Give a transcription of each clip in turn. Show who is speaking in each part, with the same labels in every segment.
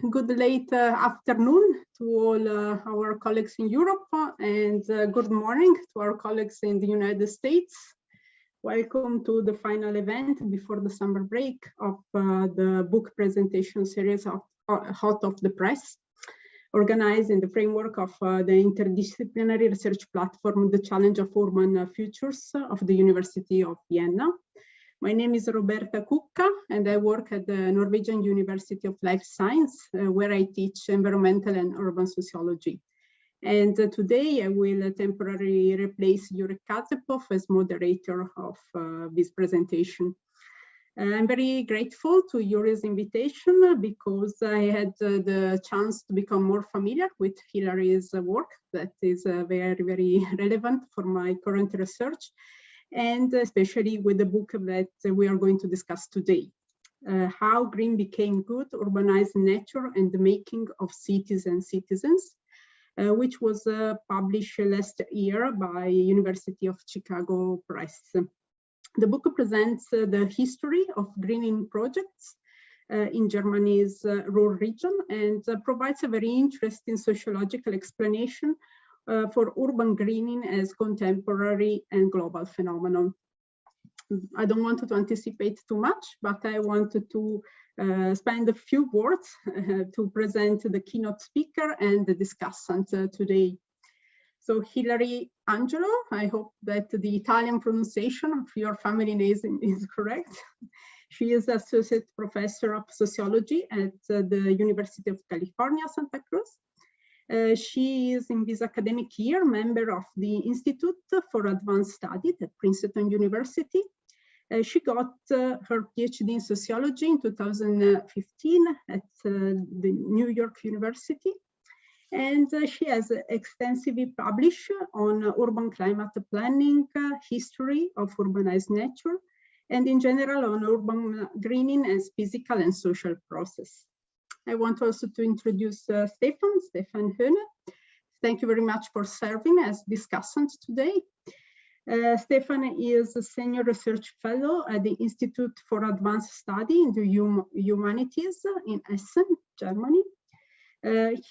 Speaker 1: Good late afternoon to all our colleagues in Europe and good morning to our colleagues in the United States. Welcome to the final event before the summer break of the book presentation series of Hot Off the Press, organized in the framework of the interdisciplinary research platform, The Challenge of Urban Futures of the University of Vienna. My name is Roberta Cucca, and I work at the Norwegian University of Life Science, where I teach environmental and urban sociology. And today I will temporarily replace Jurek Kazepov as moderator of this presentation. I'm very grateful to Yurek's invitation because I had the chance to become more familiar with Hillary's work that is very, very relevant for my current research, and especially with the book that we are going to discuss today, How Green Became Good, Urbanized Nature and the Making of Cities and Citizens, which was published last year by University of Chicago Press. The book presents the history of greening projects in Germany's Ruhr region and provides a very interesting sociological explanation for urban greening as contemporary and global phenomenon. I don't want to anticipate too much, but I wanted to spend a few words to present the keynote speaker and the discussant today. So Hillary Angelo, I hope that the Italian pronunciation of your family name is correct. She is Associate Professor of Sociology at the University of California, Santa Cruz. She is in this academic year member of the Institute for Advanced Studies at Princeton University. She got her PhD in sociology in 2015 at the New York University. And she has extensively published on urban climate planning, history of urbanized nature, and in general on urban greening as physical and social process. I want also to introduce Stefan Höhne. Thank you very much for serving as discussant today. Stefan is a senior research fellow at the Institute for Advanced Study in the Humanities in Essen, Germany.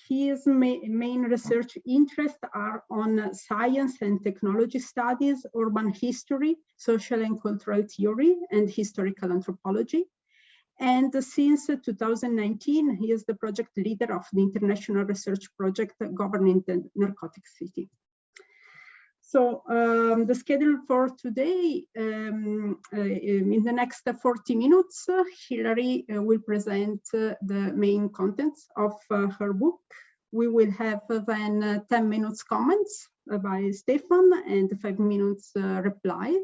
Speaker 1: His main research interests are on science and technology studies, urban history, social and cultural theory, and historical anthropology. And since 2019, he is the project leader of the international research project Governing the Narcotic City. So the schedule for today, in the next 40 minutes, Hillary will present the main contents of her book. We will have then 10 minutes comments by Stefan and 5 minutes replies.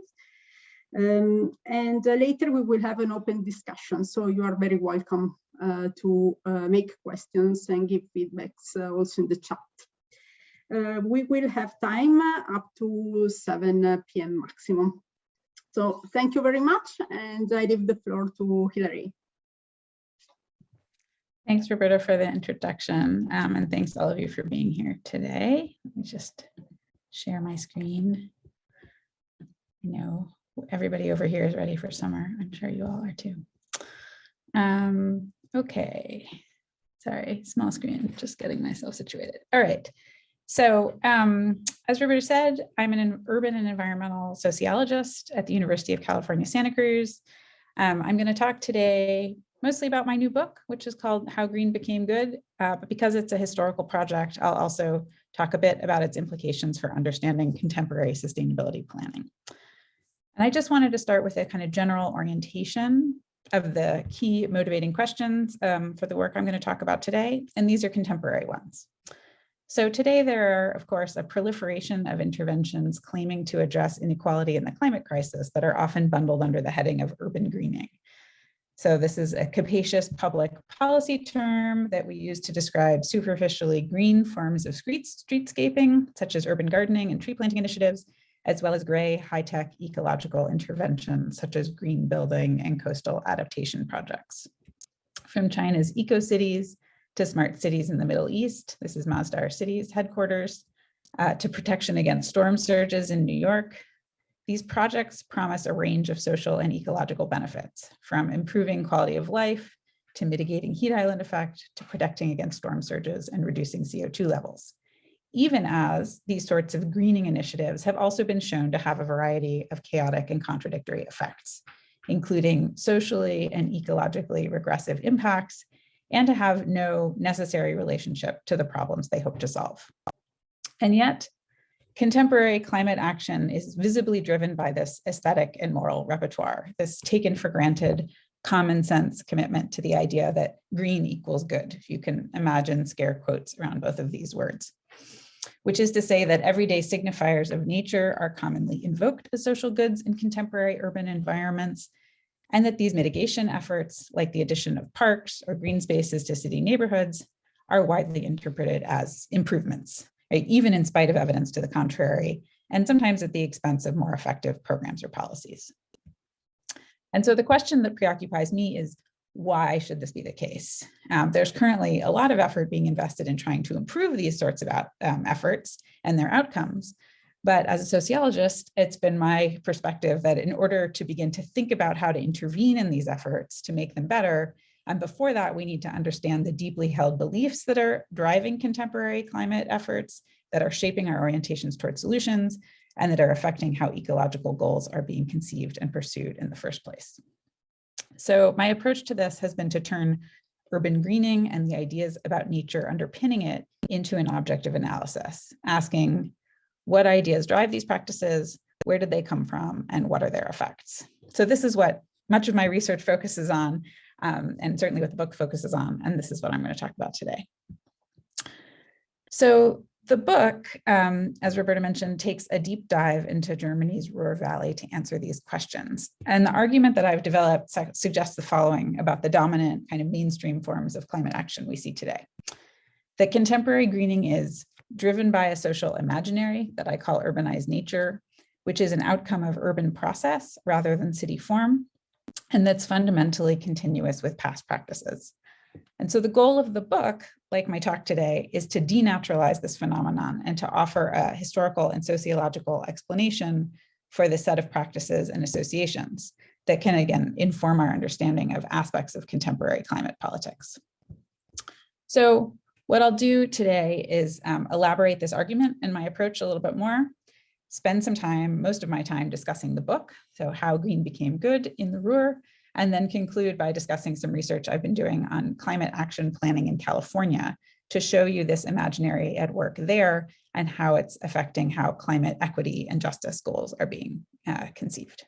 Speaker 1: And later we will have an open discussion, so you are very welcome to make questions and give feedbacks also in the chat. We will have time up to 7 p.m. maximum. So thank you very much, and I leave the floor to Hillary.
Speaker 2: Thanks, Roberta, for the introduction, and thanks all of you for being here today. Let me just share my screen. I know everybody over here is ready for summer. I'm sure you all are too. Okay, sorry, small screen, just getting myself situated. All right, so as Roberta said, I'm an urban and environmental sociologist at the University of California, Santa Cruz. I'm going to talk today mostly about my new book, which is called How Green Became Good, but because it's a historical project, I'll also talk a bit about its implications for understanding contemporary sustainability planning. And I just wanted to start with a kind of general orientation of the key motivating questions for the work I'm going to talk about today, and these are contemporary ones. So today there are, of course, a proliferation of interventions claiming to address inequality in the climate crisis that are often bundled under the heading of urban greening. So this is a capacious public policy term that we use to describe superficially green forms of streetscaping, such as urban gardening and tree planting initiatives, as well as gray, high-tech ecological interventions, such as green building and coastal adaptation projects. From China's eco-cities to smart cities in the Middle East, this is Masdar City's headquarters, to protection against storm surges in New York, these projects promise a range of social and ecological benefits, from improving quality of life to mitigating heat island effect, to protecting against storm surges and reducing CO2 levels, even as these sorts of greening initiatives have also been shown to have a variety of chaotic and contradictory effects, including socially and ecologically regressive impacts, and to have no necessary relationship to the problems they hope to solve. And yet, contemporary climate action is visibly driven by this aesthetic and moral repertoire, this taken for granted common sense commitment to the idea that green equals good. You can imagine scare quotes around both of these words, which is to say that everyday signifiers of nature are commonly invoked as social goods in contemporary urban environments, and that these mitigation efforts, like the addition of parks or green spaces to city neighborhoods, are widely interpreted as improvements, right? Even in spite of evidence to the contrary, and sometimes at the expense of more effective programs or policies. And so the question that preoccupies me is, why should this be the case? There's currently a lot of effort being invested in trying to improve these sorts of efforts and their outcomes. But as a sociologist, it's been my perspective that in order to begin to think about how to intervene in these efforts to make them better, and before that, we need to understand the deeply held beliefs that are driving contemporary climate efforts, that are shaping our orientations towards solutions, and that are affecting how ecological goals are being conceived and pursued in the first place. So my approach to this has been to turn urban greening and the ideas about nature underpinning it into an object of analysis, asking what ideas drive these practices, where did they come from, and what are their effects? So this is what much of my research focuses on, and certainly what the book focuses on, and this is what I'm going to talk about today. So the book, as Roberta mentioned, takes a deep dive into Germany's Ruhr Valley to answer these questions. And the argument that I've developed suggests the following about the dominant kind of mainstream forms of climate action we see today. That contemporary greening is driven by a social imaginary that I call urbanized nature, which is an outcome of urban process rather than city form, and that's fundamentally continuous with past practices. And so the goal of the book, like my talk today, is to denaturalize this phenomenon and to offer a historical and sociological explanation for the set of practices and associations that can, again, inform our understanding of aspects of contemporary climate politics. So what I'll do today is elaborate this argument and my approach a little bit more, spend some time, most of my time, discussing the book, so how green became good in the Ruhr, and then conclude by discussing some research I've been doing on climate action planning in California to show you this imaginary at work there and how it's affecting how climate equity and justice goals are being conceived.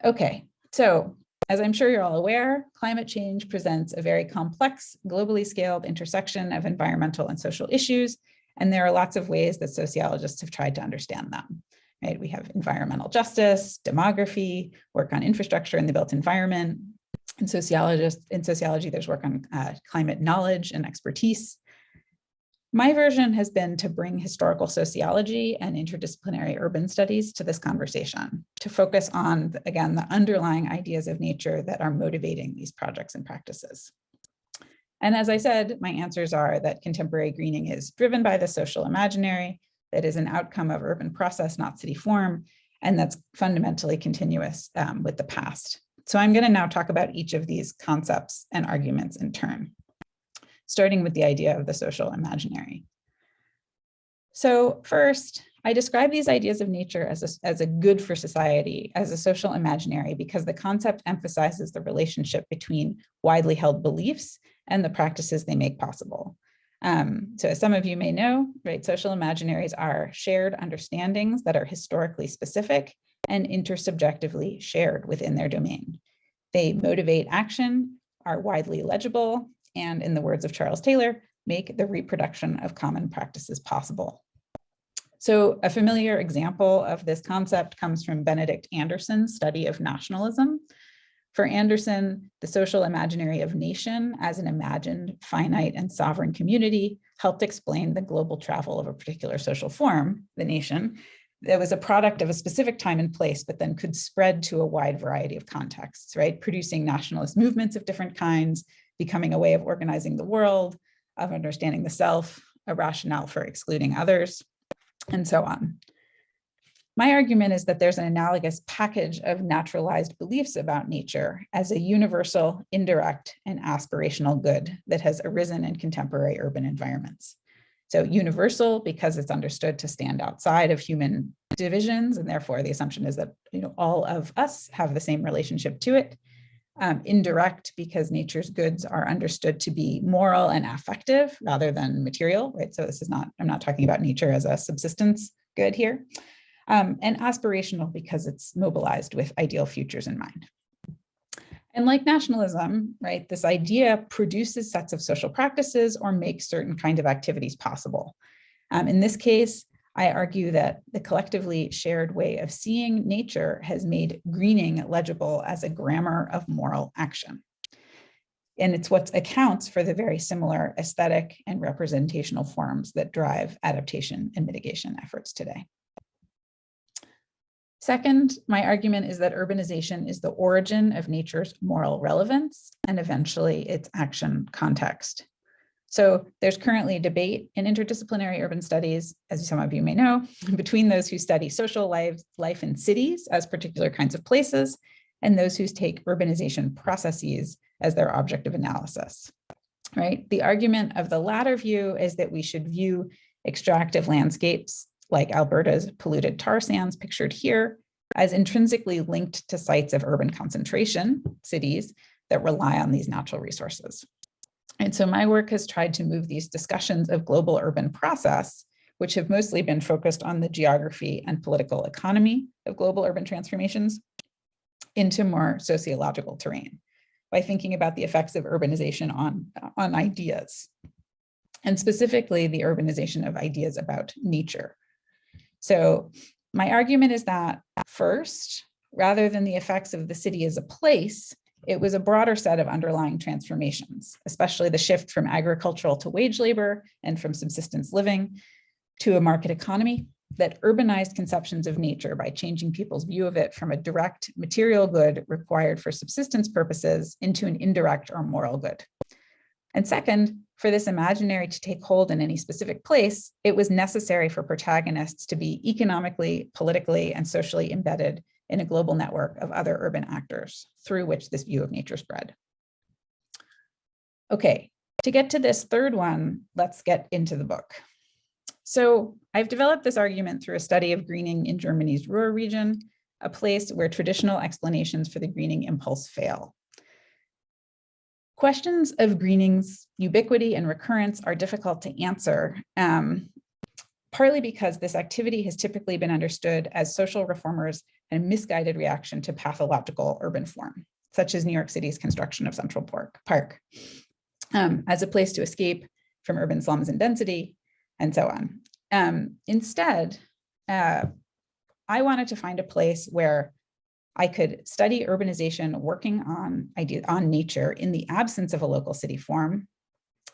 Speaker 2: Okay, so as I'm sure you're all aware, climate change presents a very complex, globally scaled intersection of environmental and social issues, and there are lots of ways that sociologists have tried to understand them. Right? We have environmental justice, demography, work on infrastructure in the built environment. In sociology, there's work on climate knowledge and expertise. My version has been to bring historical sociology and interdisciplinary urban studies to this conversation, to focus on, again, the underlying ideas of nature that are motivating these projects and practices. And as I said, my answers are that contemporary greening is driven by the social imaginary, that is an outcome of urban process, not city form, and that's fundamentally continuous with the past. So I'm going to now talk about each of these concepts and arguments in turn, starting with the idea of the social imaginary. So first, I describe these ideas of nature as a good for society, as a social imaginary, because the concept emphasizes the relationship between widely held beliefs and the practices they make possible. So as some of you may know, right, social imaginaries are shared understandings that are historically specific and intersubjectively shared within their domain. They motivate action, are widely legible, and in the words of Charles Taylor, make the reproduction of common practices possible. So a familiar example of this concept comes from Benedict Anderson's study of nationalism. For Anderson, the social imaginary of nation as an imagined, finite, and sovereign community helped explain the global travel of a particular social form, the nation, that was a product of a specific time and place, but then could spread to a wide variety of contexts, right? Producing nationalist movements of different kinds, becoming a way of organizing the world, of understanding the self, a rationale for excluding others, and so on. My argument is that there's an analogous package of naturalized beliefs about nature as a universal, indirect, and aspirational good that has arisen in contemporary urban environments. So universal because it's understood to stand outside of human divisions, and therefore the assumption is that all of us have the same relationship to it. Indirect because nature's goods are understood to be moral and affective rather than material, right? So this is not, I'm not talking about nature as a subsistence good here. And aspirational because it's mobilized with ideal futures in mind. And like nationalism, right, this idea produces sets of social practices or makes certain kind of activities possible. In this case, I argue that the collectively shared way of seeing nature has made greening legible as a grammar of moral action. And it's what accounts for the very similar aesthetic and representational forms that drive adaptation and mitigation efforts today. Second, my argument is that urbanization is the origin of nature's moral relevance and eventually its action context. So there's currently a debate in interdisciplinary urban studies, as some of you may know, between those who study social life in cities as particular kinds of places and those who take urbanization processes as their object of analysis, right? The argument of the latter view is that we should view extractive landscapes like Alberta's polluted tar sands pictured here as intrinsically linked to sites of urban concentration, cities that rely on these natural resources. And so my work has tried to move these discussions of global urban process, which have mostly been focused on the geography and political economy of global urban transformations, into more sociological terrain by thinking about the effects of urbanization on ideas, and specifically the urbanization of ideas about nature. So my argument is that first, rather than the effects of the city as a place, it was a broader set of underlying transformations, especially the shift from agricultural to wage labor and from subsistence living to a market economy that urbanized conceptions of nature by changing people's view of it from a direct material good required for subsistence purposes into an indirect or moral good. And second, for this imaginary to take hold in any specific place, it was necessary for protagonists to be economically, politically, and socially embedded in a global network of other urban actors through which this view of nature spread. Okay, to get to this third one, let's get into the book. So I've developed this argument through a study of greening in Germany's Ruhr region, a place where traditional explanations for the greening impulse fail. Questions of greening's ubiquity and recurrence are difficult to answer, partly because this activity has typically been understood as social reformers and a misguided reaction to pathological urban form, such as New York City's construction of Central Park, as a place to escape from urban slums and density, and so on. Instead, I wanted to find a place where I could study urbanization working on nature in the absence of a local city form,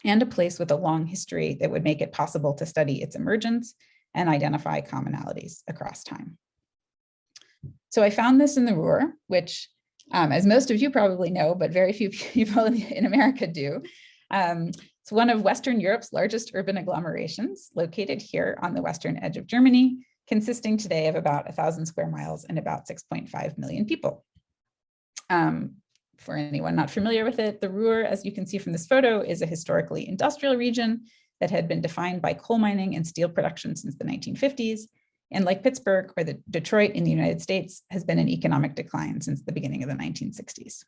Speaker 2: and a place with a long history that would make it possible to study its emergence and identify commonalities across time. So I found this in the Ruhr, which, as most of you probably know, but very few people in America do, it's one of Western Europe's largest urban agglomerations, located here on the western edge of Germany, consisting today of about 1,000 square miles and about 6.5 million people. For anyone not familiar with it, the Ruhr, as you can see from this photo, is a historically industrial region that had been defined by coal mining and steel production since the 1950s. And like Pittsburgh or the Detroit in the United States, has been in economic decline since the beginning of the 1960s.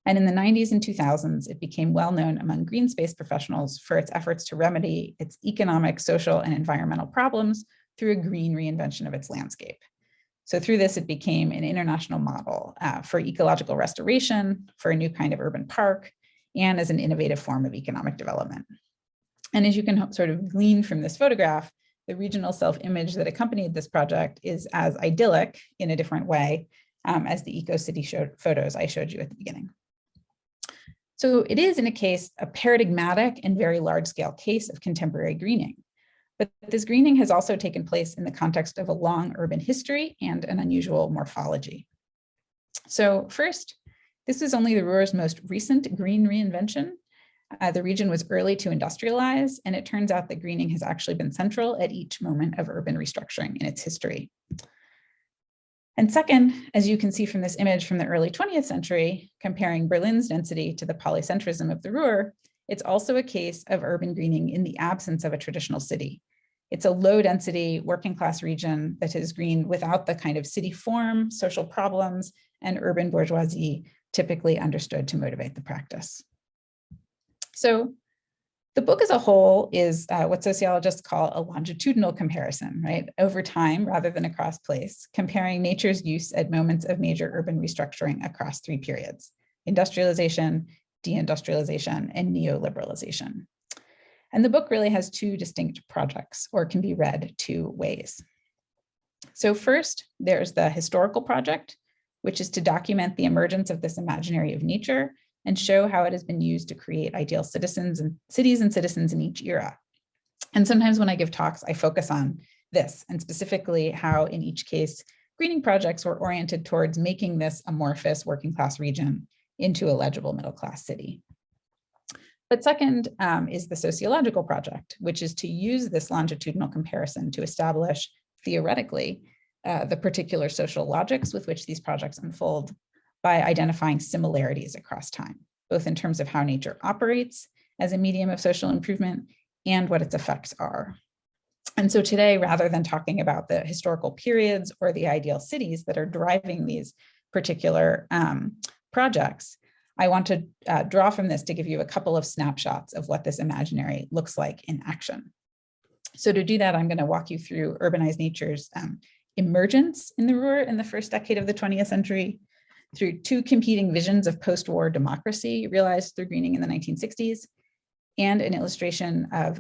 Speaker 2: And in the 90s and 2000s, it became well known among green space professionals for its efforts to remedy its economic, social, and environmental problems through a green reinvention of its landscape. So through this, it became an international model for ecological restoration, for a new kind of urban park, and as an innovative form of economic development. And as you can sort of glean from this photograph, the regional self-image that accompanied this project is as idyllic in a different way as the eco-city photos I showed you at the beginning. So it is, in a paradigmatic and very large-scale case of contemporary greening. But this greening has also taken place in the context of a long urban history and an unusual morphology. So first, this is only the Ruhr's most recent green reinvention. The region was early to industrialize, and it turns out that greening has actually been central at each moment of urban restructuring in its history. And second, as you can see from this image from the early 20th century, comparing Berlin's density to the polycentrism of the Ruhr, it's also a case of urban greening in the absence of a traditional city. It's a low density working class region that is green without the kind of city form, social problems, and urban bourgeoisie typically understood to motivate the practice. So the book as a whole is what sociologists call a longitudinal comparison, right? Over time, rather than across place, comparing nature's use at moments of major urban restructuring across 3 periods: industrialization, deindustrialization, and neoliberalization. And the book really has 2 distinct projects, or can be read 2 ways. So first, there's the historical project, which is to document the emergence of this imaginary of nature and show how it has been used to create ideal citizens and cities and citizens in each era. And sometimes when I give talks, I focus on this, and specifically how in each case, greening projects were oriented towards making this amorphous working class region into a legible middle class city. But second is the sociological project, which is to use this longitudinal comparison to establish theoretically the particular social logics with which these projects unfold by identifying similarities across time, both in terms of how nature operates as a medium of social improvement and what its effects are. And so today, rather than talking about the historical periods or the ideal cities that are driving these particular projects, I want to draw from this to give you a couple of snapshots of what this imaginary looks like in action. So to do that, I'm going to walk you through Urbanized Nature's emergence in the Ruhr in the first decade of the 20th century, through 2 competing visions of post-war democracy realized through greening in the 1960s, and an illustration of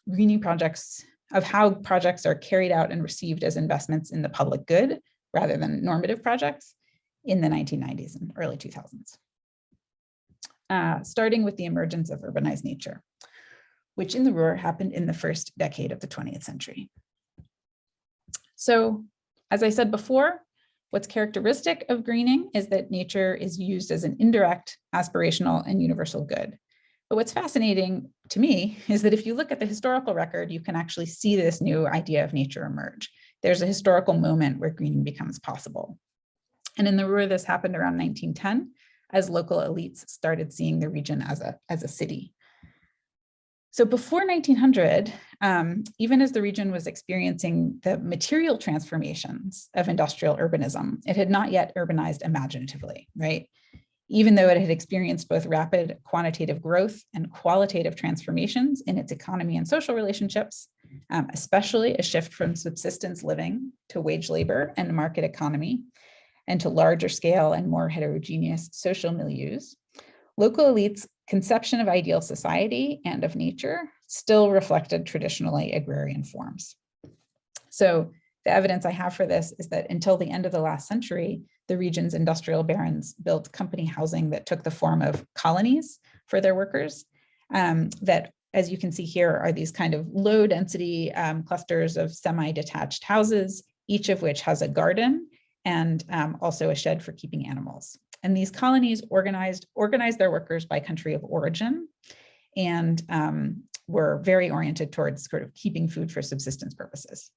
Speaker 2: greening projects, of how projects are carried out and received as investments in the public good rather than normative projects in the 1990s and early 2000s. Starting with the emergence of urbanized nature, which in the Ruhr happened in the first decade of the 20th century. So, as I said before, what's characteristic of greening is that nature is used as an indirect, aspirational, and universal good. But what's fascinating to me is that if you look at the historical record, you can actually see this new idea of nature emerge. There's a historical moment where greening becomes possible. And in the Ruhr, this happened around 1910, as local elites started seeing the region as a city. So before 1900, even as the region was experiencing the material transformations of industrial urbanism, it had not yet urbanized imaginatively, right? Even though it had experienced both rapid quantitative growth and qualitative transformations in its economy and social relationships, especially a shift from subsistence living to wage labor and market economy, and to larger scale and more heterogeneous social milieus, local elites' conception of ideal society and of nature still reflected traditionally agrarian forms. So the evidence I have for this is that until the end of the last century, the region's industrial barons built company housing that took the form of colonies for their workers, that, as you can see here, are these kind of low density clusters of semi-detached houses, each of which has a garden and also a shed for keeping animals. And these colonies organized their workers by country of origin and were very oriented towards sort of keeping food for subsistence purposes.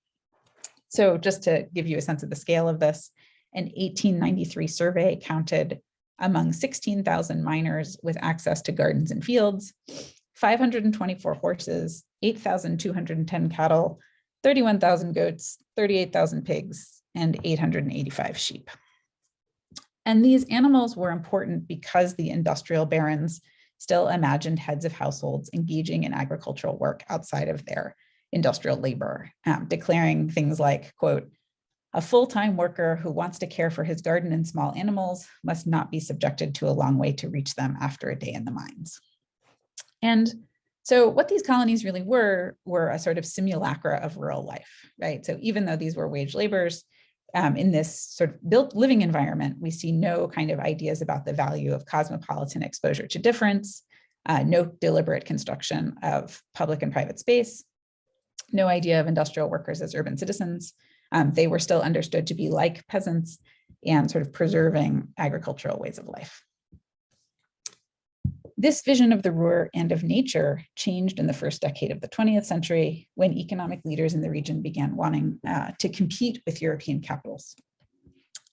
Speaker 2: So just to give you a sense of the scale of this, an 1893 survey counted among 16,000 miners with access to gardens and fields, 524 horses, 8,210 cattle, 31,000 goats, 38,000 pigs, and 885 sheep. And these animals were important because the industrial barons still imagined heads of households engaging in agricultural work outside of their industrial labor, declaring things like, quote, "A full-time worker who wants to care for his garden and small animals must not be subjected to a long way to reach them after a day in the mines." And so what these colonies really were a sort of simulacra of rural life, right? So even though these were wage laborers, in this sort of built living environment, we see no kind of ideas about the value of cosmopolitan exposure to difference, no deliberate construction of public and private space, no idea of industrial workers as urban citizens. They were still understood to be like peasants and sort of preserving agricultural ways of life. This vision of the Ruhr and of nature changed in the first decade of the 20th century when economic leaders in the region began wanting to compete with European capitals.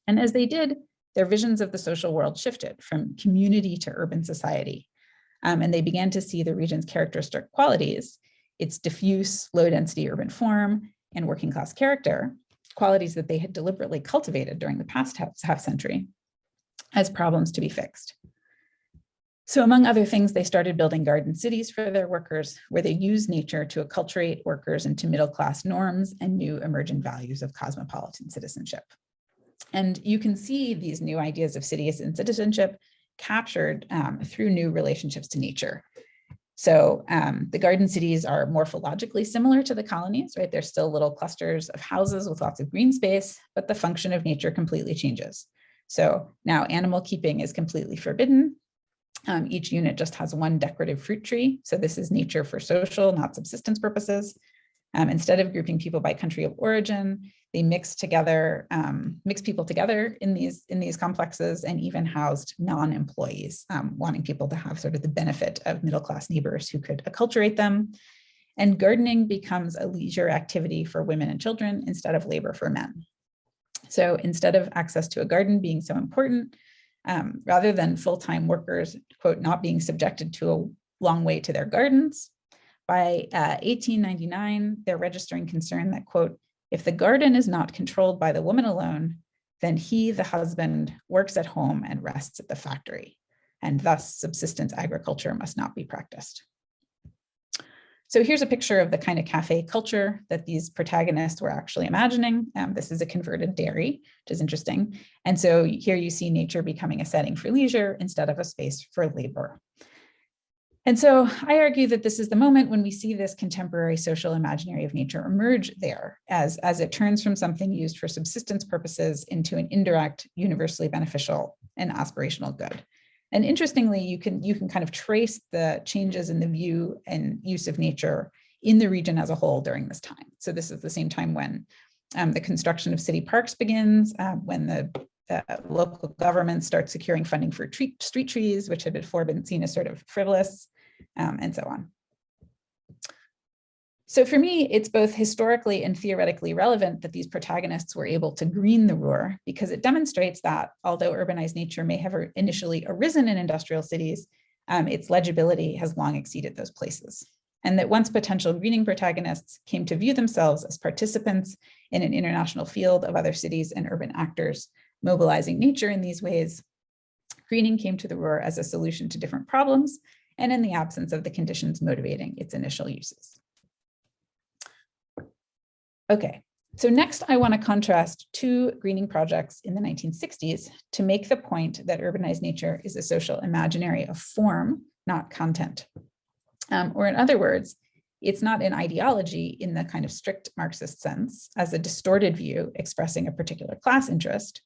Speaker 2: And as they did, their visions of the social world shifted from community to urban society. And they began to see the region's characteristic qualities, its diffuse, low-density urban form and working-class character, qualities that they had deliberately cultivated during the past half century, as problems to be fixed. So among other things, they started building garden cities for their workers, where they used nature to acculturate workers into middle-class norms and new emergent values of cosmopolitan citizenship. And you can see these new ideas of cities and citizenship captured through new relationships to nature. So the garden cities are morphologically similar to the colonies, right? They're still little clusters of houses with lots of green space, but the function of nature completely changes. So now animal keeping is completely forbidden. Each unit just has one decorative fruit tree. So this is nature for social, not subsistence purposes. Instead of grouping people by country of origin, they mix people together in these complexes, and even housed non-employees, wanting people to have sort of the benefit of middle-class neighbors who could acculturate them. And gardening becomes a leisure activity for women and children instead of labor for men. So instead of access to a garden being so important, rather than full-time workers, quote, not being subjected to a long wait to their gardens, by 1899, they're registering concern that, quote, if the garden is not controlled by the woman alone, then he, the husband, works at home and rests at the factory, and thus subsistence agriculture must not be practiced. So here's a picture of the kind of cafe culture that these protagonists were actually imagining. This is a converted dairy, which is interesting. And so here you see nature becoming a setting for leisure instead of a space for labor. And so I argue that this is the moment when we see this contemporary social imaginary of nature emerge there as it turns from something used for subsistence purposes into an indirect, universally beneficial and aspirational good. And interestingly, you can kind of trace the changes in the view and use of nature in the region as a whole during this time. So this is the same time when the construction of city parks begins, when the local government starts securing funding for street trees, which had before been seen as sort of frivolous, and so on. So for me, it's both historically and theoretically relevant that these protagonists were able to green the Ruhr, because it demonstrates that although urbanized nature may have initially arisen in industrial cities, its legibility has long exceeded those places. And that once potential greening protagonists came to view themselves as participants in an international field of other cities and urban actors mobilizing nature in these ways, greening came to the Ruhr as a solution to different problems and in the absence of the conditions motivating its initial uses. Okay, so next I want to contrast two greening projects in the 1960s to make the point that urbanized nature is a social imaginary of form, not content. Or in other words, it's not an ideology in the kind of strict Marxist sense as a distorted view expressing a particular class interest,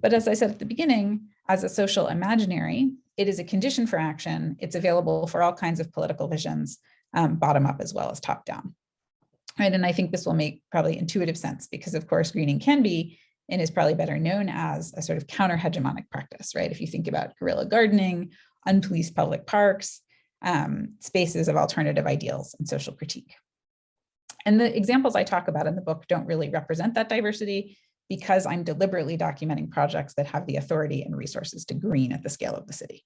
Speaker 2: but as I said at the beginning, as a social imaginary, it is a condition for action. It's available for all kinds of political visions, bottom up as well as top down. Right, and I think this will make probably intuitive sense because of course greening can be and is probably better known as a sort of counter-hegemonic practice, right? If you think about guerrilla gardening, unpoliced public parks, spaces of alternative ideals and social critique. And the examples I talk about in the book don't really represent that diversity because I'm deliberately documenting projects that have the authority and resources to green at the scale of the city.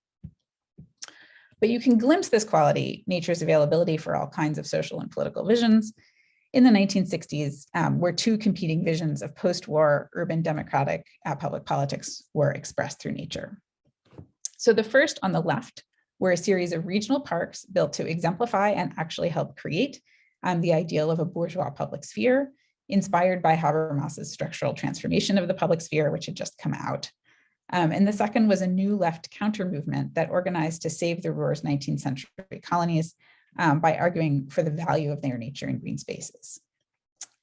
Speaker 2: But you can glimpse this quality, nature's availability for all kinds of social and political visions, in the 1960s, where two competing visions of post-war urban democratic public politics were expressed through nature. So the first on the left were a series of regional parks built to exemplify and actually help create the ideal of a bourgeois public sphere, inspired by Habermas's structural transformation of the public sphere, which had just come out. And the second was a new left counter movement that organized to save the Ruhr's 19th century colonies by arguing for the value of their nature in green spaces.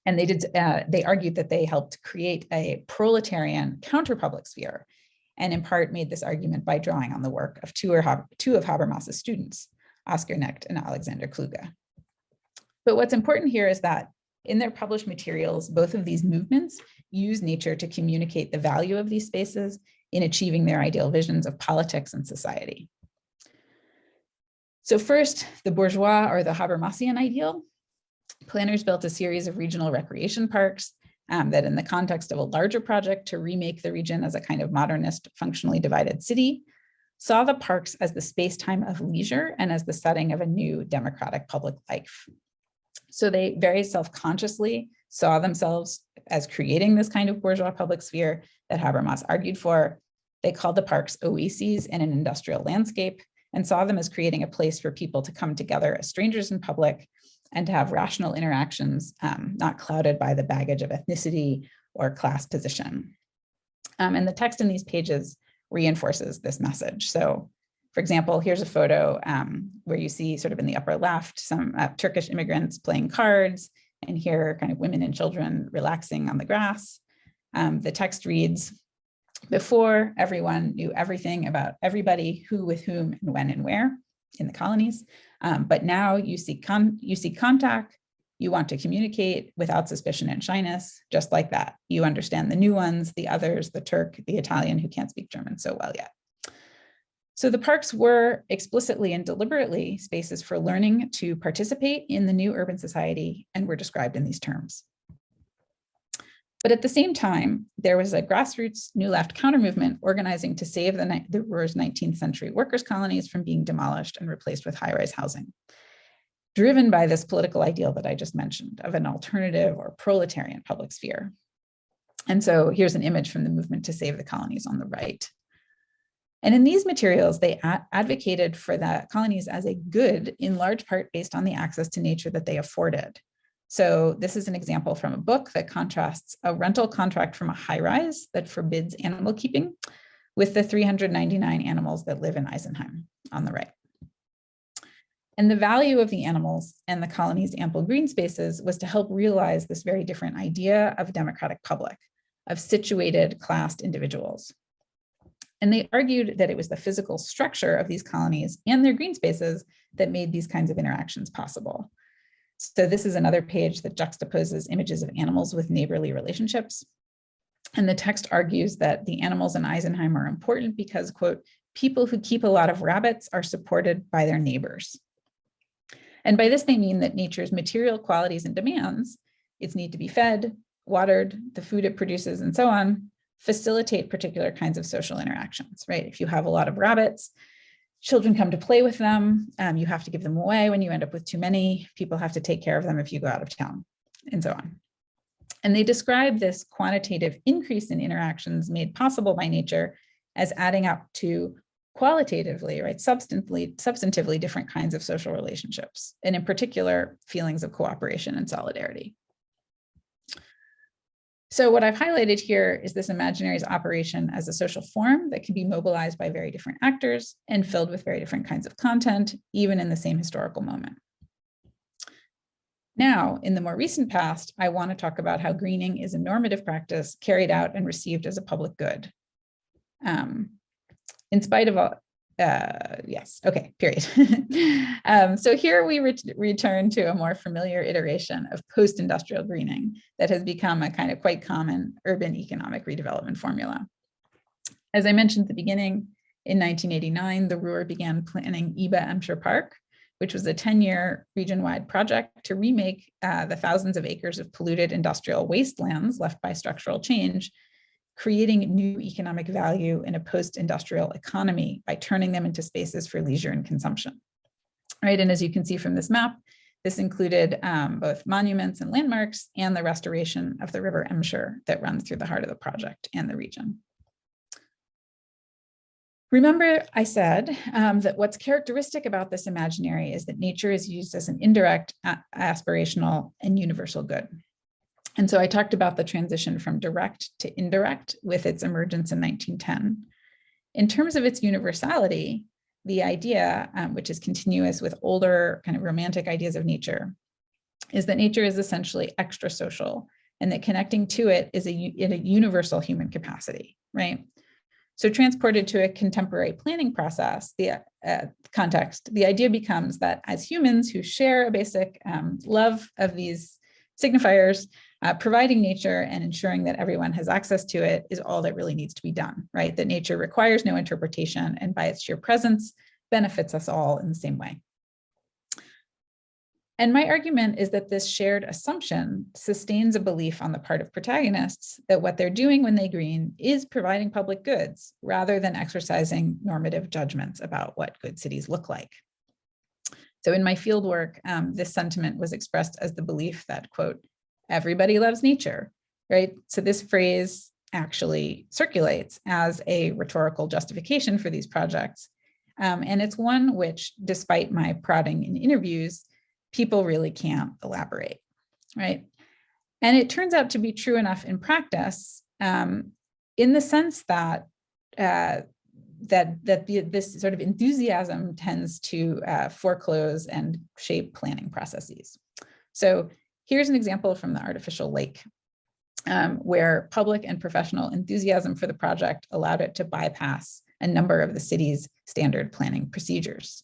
Speaker 2: And they argued that they helped create a proletarian counter-public sphere, and in part made this argument by drawing on the work of two of Habermas's students, Oskar Necht and Alexander Kluge. But what's important here is that in their published materials, both of these movements use nature to communicate the value of these spaces in achieving their ideal visions of politics and society. So first, the bourgeois or the Habermasian ideal. Planners built a series of regional recreation parks that in the context of a larger project to remake the region as a kind of modernist, functionally divided city, saw the parks as the space-time of leisure and as the setting of a new democratic public life. So they very self-consciously saw themselves as creating this kind of bourgeois public sphere that Habermas argued for. They called the parks oases in an industrial landscape and saw them as creating a place for people to come together as strangers in public and to have rational interactions, not clouded by the baggage of ethnicity or class position. And the text in these pages reinforces this message. So, for example, here's a photo where you see sort of in the upper left, some Turkish immigrants playing cards, and here kind of women and children relaxing on the grass. The text reads, before, everyone knew everything about everybody, who, with whom, and when and where in the colonies. But now you seek contact, you want to communicate without suspicion and shyness, just like that. You understand the new ones, the others, the Turk, the Italian who can't speak German so well yet. So the parks were explicitly and deliberately spaces for learning to participate in the new urban society and were described in these terms. But at the same time, there was a grassroots New Left counter-movement organizing to save the Ruhr's 19th century workers' colonies from being demolished and replaced with high-rise housing, driven by this political ideal that I just mentioned of an alternative or proletarian public sphere. And so here's an image from the movement to save the colonies on the right. And in these materials, they advocated for the colonies as a good, in large part based on the access to nature that they afforded. So this is an example from a book that contrasts a rental contract from a high-rise that forbids animal keeping with the 399 animals that live in Eisenheim on the right. And the value of the animals and the colony's ample green spaces was to help realize this very different idea of a democratic public, of situated, classed individuals. And they argued that it was the physical structure of these colonies and their green spaces that made these kinds of interactions possible. So this is another page that juxtaposes images of animals with neighborly relationships. And the text argues that the animals in Eisenheim are important because, quote, people who keep a lot of rabbits are supported by their neighbors. And by this, they mean that nature's material qualities and demands, its need to be fed, watered, the food it produces, and so on, facilitate particular kinds of social interactions, right? If you have a lot of rabbits, children come to play with them. You have to give them away when you end up with too many. People have to take care of them if you go out of town, and so on. And they describe this quantitative increase in interactions made possible by nature as adding up to qualitatively, right, substantively different kinds of social relationships, and in particular, feelings of cooperation and solidarity. So what I've highlighted here is this imaginary's operation as a social form that can be mobilized by very different actors and filled with very different kinds of content, even in the same historical moment. Now, in the more recent past, I want to talk about how greening is a normative practice carried out and received as a public good. In spite of all, yes, okay, period. So here we return to a more familiar iteration of post-industrial greening that has become a kind of quite common urban economic redevelopment formula. As I mentioned at the beginning, in 1989, the Ruhr began planning Emscher Park, which was a 10-year region-wide project to remake the thousands of acres of polluted industrial wastelands left by structural change, creating new economic value in a post-industrial economy by turning them into spaces for leisure and consumption, right? And as you can see from this map, this included both monuments and landmarks and the restoration of the river Emscher that runs through the heart of the project and the region. Remember, I said that what's characteristic about this imaginary is that nature is used as an indirect, aspirational, and universal good. And so I talked about the transition from direct to indirect with its emergence in 1910. In terms of its universality, the idea, which is continuous with older kind of romantic ideas of nature, is that nature is essentially extra social and that connecting to it is in a universal human capacity, right? So transported to a contemporary planning process, the context, the idea becomes that as humans who share a basic love of these signifiers, providing nature and ensuring that everyone has access to it is all that really needs to be done, right? That nature requires no interpretation and by its sheer presence benefits us all in the same way, And my argument is that this shared assumption sustains a belief on the part of protagonists that what they're doing when they green is providing public goods rather than exercising normative judgments about what good cities look like. So in my fieldwork, this sentiment was expressed as the belief that, quote, everybody loves nature, right? So this phrase actually circulates as a rhetorical justification for these projects. And it's one which, despite my prodding in interviews, people really can't elaborate, right? And it turns out to be true enough in practice, in the sense that this sort of enthusiasm tends to foreclose and shape planning processes. So here's an example from the artificial lake, where public and professional enthusiasm for the project allowed it to bypass a number of the city's standard planning procedures.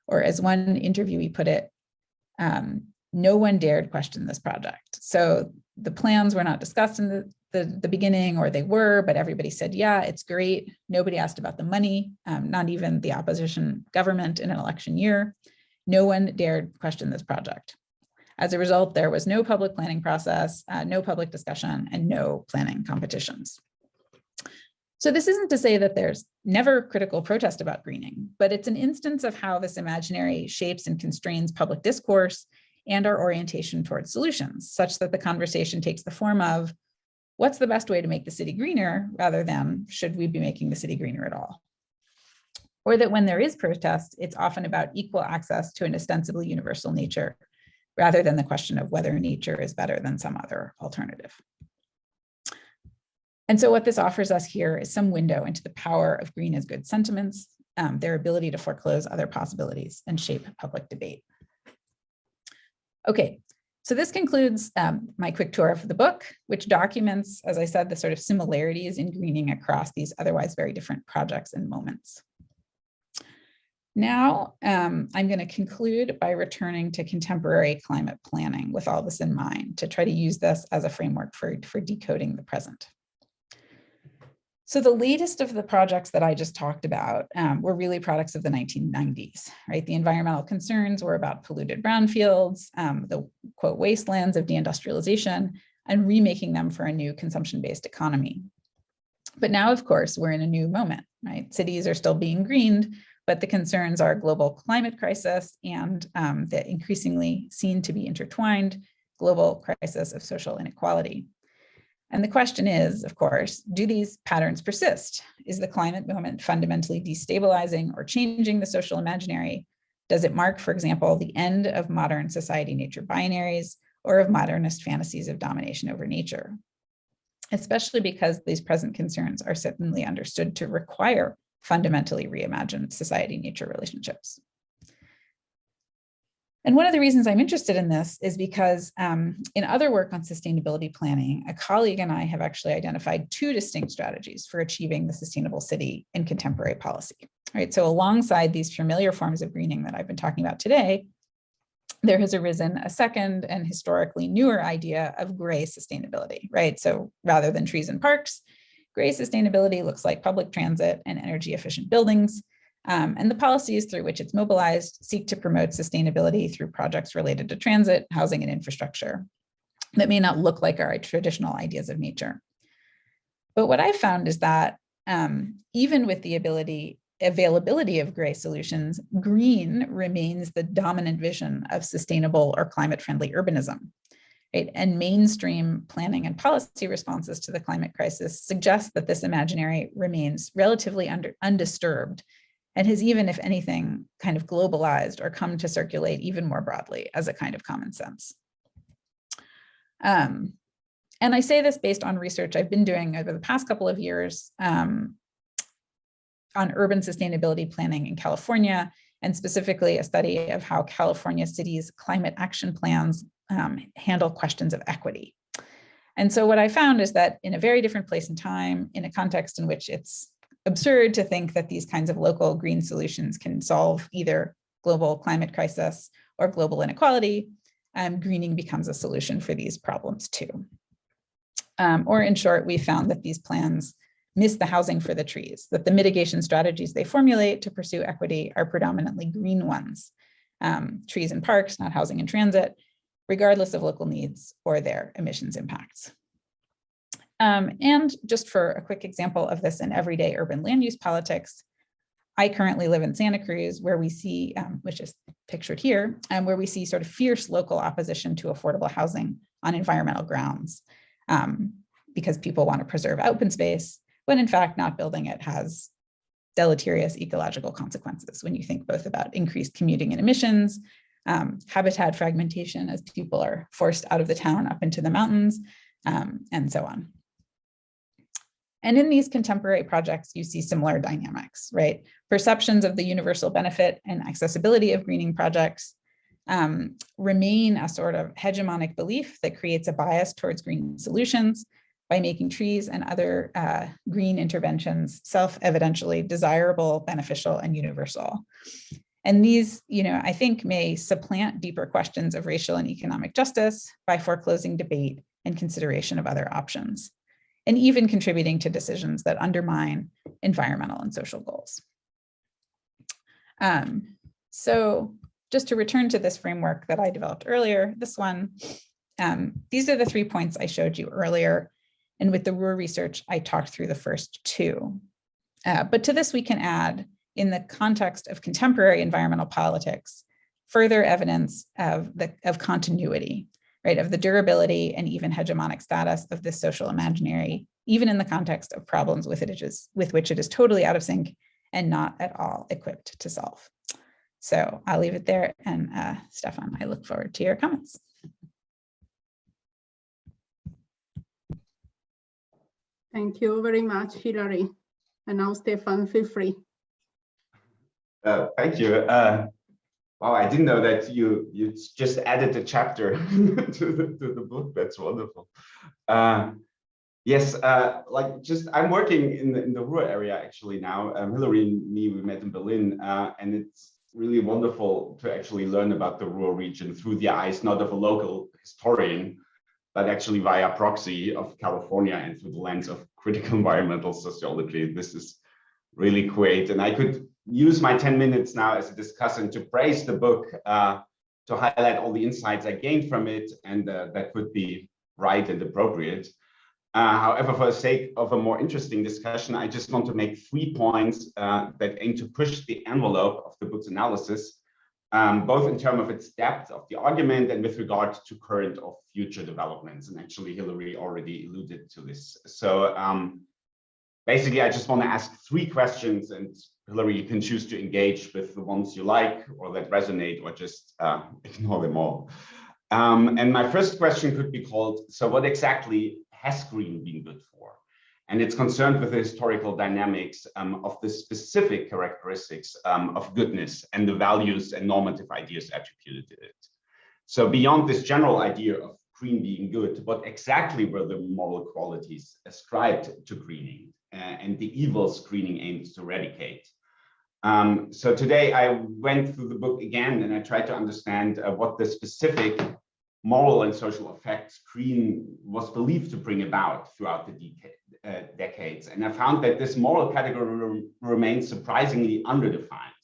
Speaker 2: Or as one interviewee put it, no one dared question this project. So the plans were not discussed in the beginning, or they were, but everybody said, yeah, it's great. Nobody asked about the money, not even the opposition government in an election year. No one dared question this project. As a result, there was no public planning process, no public discussion, and no planning competitions. So this isn't to say that there's never critical protest about greening, but it's an instance of how this imaginary shapes and constrains public discourse and our orientation towards solutions, such that the conversation takes the form of, what's the best way to make the city greener, rather than, should we be making the city greener at all? Or that when there is protest, it's often about equal access to an ostensibly universal nature, rather than the question of whether nature is better than some other alternative. And so what this offers us here is some window into the power of green as good sentiments, their ability to foreclose other possibilities and shape public debate. Okay, so this concludes my quick tour of the book, which documents, as I said, the sort of similarities in greening across these otherwise very different projects and moments. Now, I'm going to conclude by returning to contemporary climate planning with all this in mind, to try to use this as a framework for decoding the present. So the latest of the projects that I just talked about were really products of the 1990s, right? The environmental concerns were about polluted brownfields, the quote wastelands of deindustrialization, and remaking them for a new consumption-based economy. But now, of course, we're in a new moment, right? Cities are still being greened, but the concerns are global climate crisis and the increasingly seen to be intertwined global crisis of social inequality. And the question is, of course, do these patterns persist? Is the climate moment fundamentally destabilizing or changing the social imaginary? Does it mark, for example, the end of modern society-nature binaries or of modernist fantasies of domination over nature? Especially because these present concerns are certainly understood to require fundamentally reimagined society-nature relationships. And one of the reasons I'm interested in this is because in other work on sustainability planning, a colleague and I have actually identified two distinct strategies for achieving the sustainable city in contemporary policy. Right? So alongside these familiar forms of greening that I've been talking about today, there has arisen a second and historically newer idea of gray sustainability, right? So rather than trees and parks, gray sustainability looks like public transit and energy efficient buildings. And the policies through which it's mobilized seek to promote sustainability through projects related to transit, housing, and infrastructure that may not look like our traditional ideas of nature. But what I've found is that even with the availability of gray solutions, green remains the dominant vision of sustainable or climate-friendly urbanism. Right? And mainstream planning and policy responses to the climate crisis suggest that this imaginary remains relatively undisturbed, and has even, if anything, kind of globalized or come to circulate even more broadly as a kind of common sense. And I say this based on research I've been doing over the past couple of years on urban sustainability planning in California, and specifically a study of how California cities' climate action plans handle questions of equity. And so what I found is that in a very different place and time, in a context in which it's absurd to think that these kinds of local green solutions can solve either global climate crisis or global inequality, greening becomes a solution for these problems too. Or in short, we found that these plans miss the housing for the trees, that the mitigation strategies they formulate to pursue equity are predominantly green ones, trees and parks, not housing and transit, regardless of local needs or their emissions impacts. And just for a quick example of this in everyday urban land use politics, I currently live in Santa Cruz, where we see, which is pictured here, where we see sort of fierce local opposition to affordable housing on environmental grounds, because people want to preserve open space, when in fact not building it has deleterious ecological consequences when you think both about increased commuting and emissions, habitat fragmentation as people are forced out of the town up into the mountains, and so on. And in these contemporary projects, you see similar dynamics, right? Perceptions of the universal benefit and accessibility of greening projects remain a sort of hegemonic belief that creates a bias towards green solutions by making trees and other green interventions self-evidently desirable, beneficial, and universal. And these, I think may supplant deeper questions of racial and economic justice by foreclosing debate and consideration of other options, and even contributing to decisions that undermine environmental and social goals. So just to return to this framework that I developed earlier, this one, these are the 3 points I showed you earlier. And with the Ruhr research, I talked through the first 2. But to this, we can add, in the context of contemporary environmental politics, further evidence of continuity, right, of the durability and even hegemonic status of this social imaginary, even in the context of problems with which it is totally out of sync and not at all equipped to solve. So I'll leave it there. And Stefan, I look forward to your comments.
Speaker 1: Thank you very much, Hillary. And now, Stefan, feel free.
Speaker 3: Thank you. Wow, I didn't know that you just added a chapter to the book. That's wonderful. Yes, I'm working in the Ruhr area actually now. Hillary and me, we met in Berlin, and it's really wonderful to actually learn about the Ruhr region through the eyes, not of a local historian, but actually via proxy of California and through the lens of critical environmental sociology. This is really great. And I could use my 10 minutes now as a discussant to praise the book, to highlight all the insights I gained from it, and that would be right and appropriate. However, for the sake of a more interesting discussion, I just want to make 3 points that aim to push the envelope of the book's analysis, both in terms of its depth of the argument and with regard to current or future developments. And actually, Hillary already alluded to this. So basically, I just want to ask 3 questions, and Hillary, you can choose to engage with the ones you like or that resonate, or just ignore them all. And my first question could be called, so what exactly has green been good for? And it's concerned with the historical dynamics of the specific characteristics of goodness and the values and normative ideas attributed to it. So beyond this general idea of green being good, what exactly were the moral qualities ascribed to greening and the evils greening aims to eradicate? So today I went through the book again, and I tried to understand what the specific moral and social effects green was believed to bring about throughout the decades. And I found that this moral category remains surprisingly underdefined.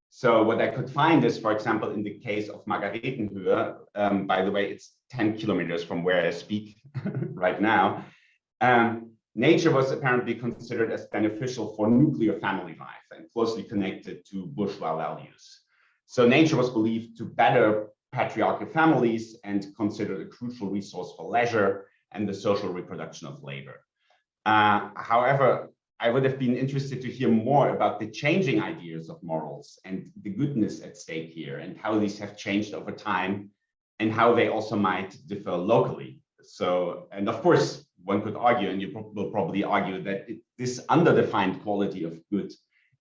Speaker 3: So what I could find is, for example, in the case of Margaretenhöhe, by the way, it's 10 kilometers from where I speak right now, nature was apparently considered as beneficial for nuclear family life and closely connected to bourgeois values. So nature was believed to better patriarchal families and considered a crucial resource for leisure and the social reproduction of labor. However, I would have been interested to hear more about the changing ideas of morals and the goodness at stake here, and how these have changed over time and how they also might differ locally. So, and of course, one could argue, and you will probably argue, that this underdefined quality of good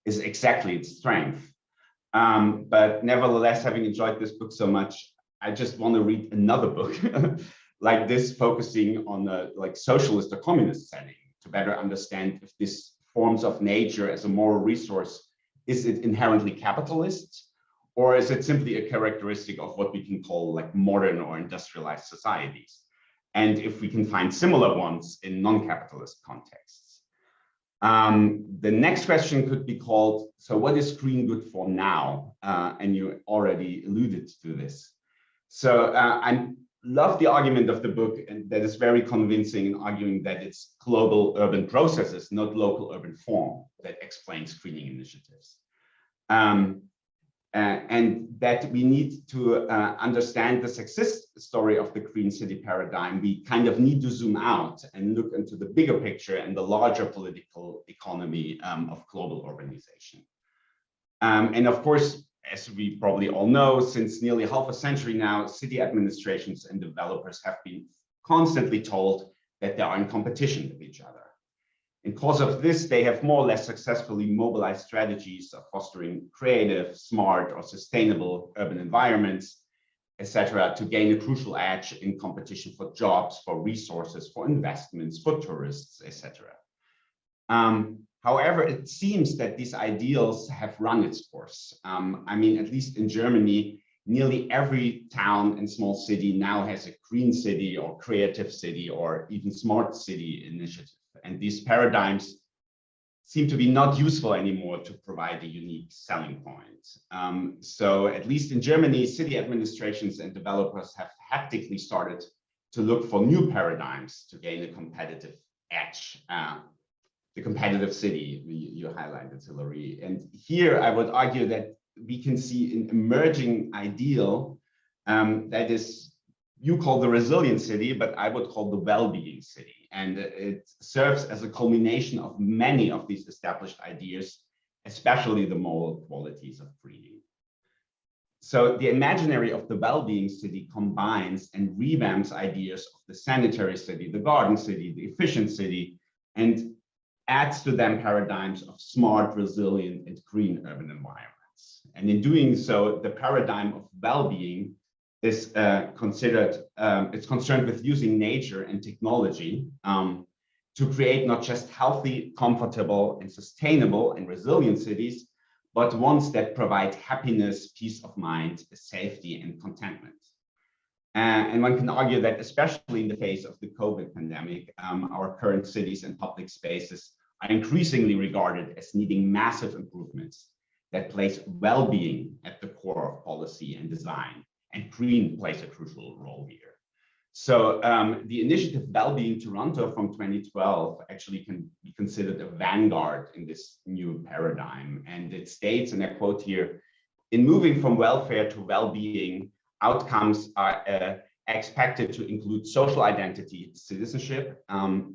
Speaker 3: is exactly its strength. But nevertheless, having enjoyed this book so much, I just want to read another book like this, focusing on a socialist or communist setting, to better understand if this forms of nature as a moral resource, is it inherently capitalist, or is it simply a characteristic of what we can call modern or industrialized societies? And if we can find similar ones in non-capitalist contexts. The next question could be called, so what is green good for now? And you already alluded to this. So I love the argument of the book, and that is very convincing in arguing that it's global urban processes, not local urban form, that explains greening initiatives. And that we need to understand the success story of the green city paradigm. We kind of need to zoom out and look into the bigger picture and the larger political economy of global urbanization. And of course, as we probably all know, since nearly half a century now, city administrations and developers have been constantly told that they are in competition with each other. In course of this, they have more or less successfully mobilized strategies of fostering creative, smart, or sustainable urban environments, etc., to gain a crucial edge in competition for jobs, for resources, for investments, for tourists, etc. However, it seems that these ideals have run its course. I mean, at least in Germany, nearly every town and small city now has a green city or creative city or even smart city initiative. And these paradigms seem to be not useful anymore to provide a unique selling point. So at least in Germany, city administrations and developers have hectically started to look for new paradigms to gain a competitive edge. The competitive city you highlighted, Hillary. And here I would argue that we can see an emerging ideal that is, you call the resilient city, but I would call the well-being city. And it serves as a culmination of many of these established ideas, especially the moral qualities of greening. So the imaginary of the well-being city combines and revamps ideas of the sanitary city, the garden city, the efficient city, and adds to them paradigms of smart, resilient, and green urban environments. And in doing so, the paradigm of well-being is it's concerned with using nature and technology to create not just healthy, comfortable, and sustainable and resilient cities, but ones that provide happiness, peace of mind, safety, and contentment. And one can argue that, especially in the face of the COVID pandemic, our current cities and public spaces are increasingly regarded as needing massive improvements that place well-being at the core of policy and design. And green plays a crucial role here. So the initiative Well-Being Toronto from 2012 actually can be considered a vanguard in this new paradigm. And it states, and I quote here, in moving from welfare to well-being, outcomes are expected to include social identity, citizenship,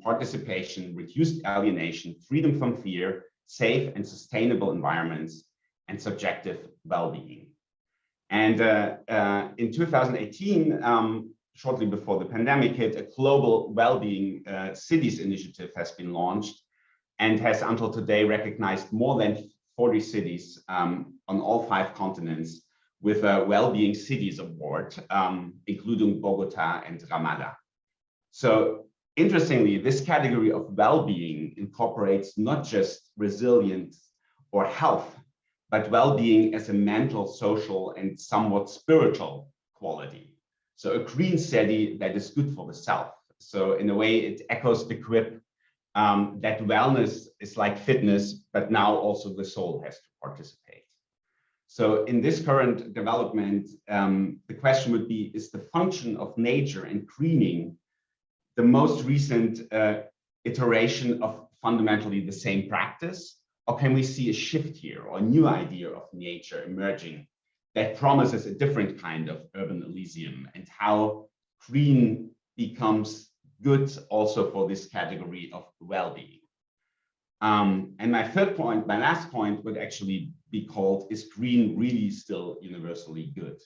Speaker 3: participation, reduced alienation, freedom from fear, safe and sustainable environments, and subjective well-being. And in 2018, shortly before the pandemic hit, a global well-being cities initiative has been launched and has until today recognized more than 40 cities on all 5 continents with a Well-Being Cities Award, including Bogota and Ramallah. So interestingly, this category of well-being incorporates not just resilience or health, but well-being as a mental, social, and somewhat spiritual quality. So a green city that is good for the self. So in a way, it echoes the quip that wellness is like fitness, but now also the soul has to participate. So in this current development, the question would be, is the function of nature and greening the most recent iteration of fundamentally the same practice? Or can we see a shift here or a new idea of nature emerging that promises a different kind of urban elysium, and how green becomes good also for this category of well-being? And my third point, my last point, would actually be called, is green really still universally good?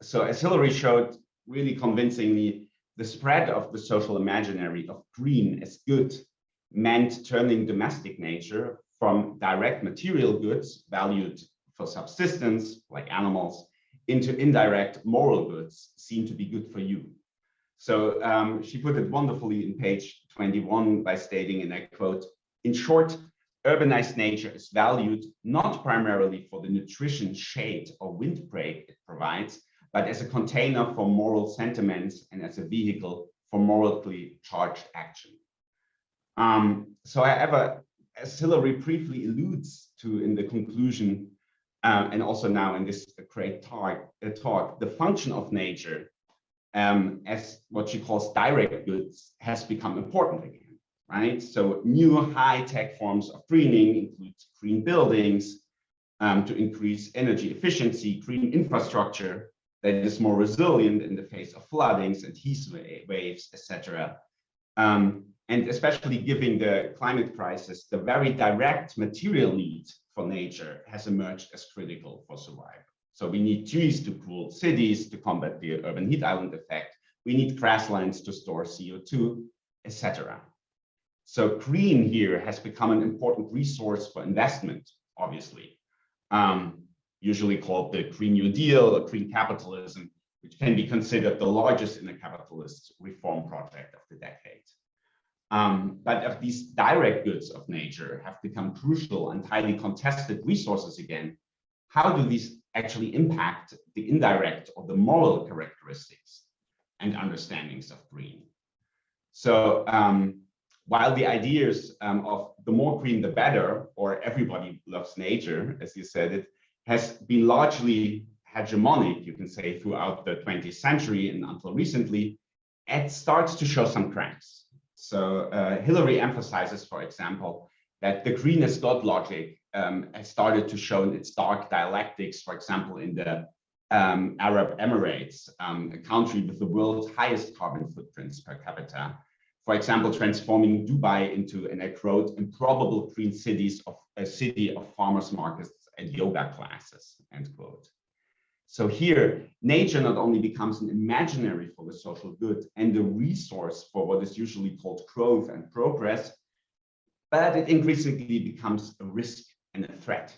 Speaker 3: So as Hillary showed really convincingly, the spread of the social imaginary of green as good meant turning domestic nature from direct material goods valued for subsistence, like animals, into indirect moral goods seen to be good for you. So she put it wonderfully in page 21 by stating, and I quote, in short, urbanized nature is valued not primarily for the nutrition, shade, or windbreak it provides, but as a container for moral sentiments and as a vehicle for morally charged action. However, as Hillary briefly alludes to in the conclusion, and also now in this great talk, the function of nature as what she calls direct goods has become important again, right? So new high-tech forms of greening include green buildings to increase energy efficiency, green infrastructure that is more resilient in the face of floodings and heat waves, etc. And especially given the climate crisis, the very direct material need for nature has emerged as critical for survival. So we need trees to cool cities to combat the urban heat island effect. We need grasslands to store CO2, etc. So green here has become an important resource for investment, obviously, usually called the Green New Deal or green capitalism, which can be considered the largest in the capitalist reform project of the decade. But if these direct goods of nature have become crucial and highly contested resources again, how do these actually impact the indirect or the moral characteristics and understandings of green? So while the ideas of the more green, the better, or everybody loves nature, as you said, it has been largely hegemonic, you can say, throughout the 20th century and until recently, it starts to show some cracks. So Hillary emphasizes, for example, that the green is God logic has started to show its dark dialectics, for example, in the Arab Emirates, a country with the world's highest carbon footprints per capita. For example, transforming Dubai into, and I quote, improbable green cities of a city of farmers markets and yoga classes, end quote. So here, nature not only becomes an imaginary for the social good and a resource for what is usually called growth and progress, but it increasingly becomes a risk and a threat.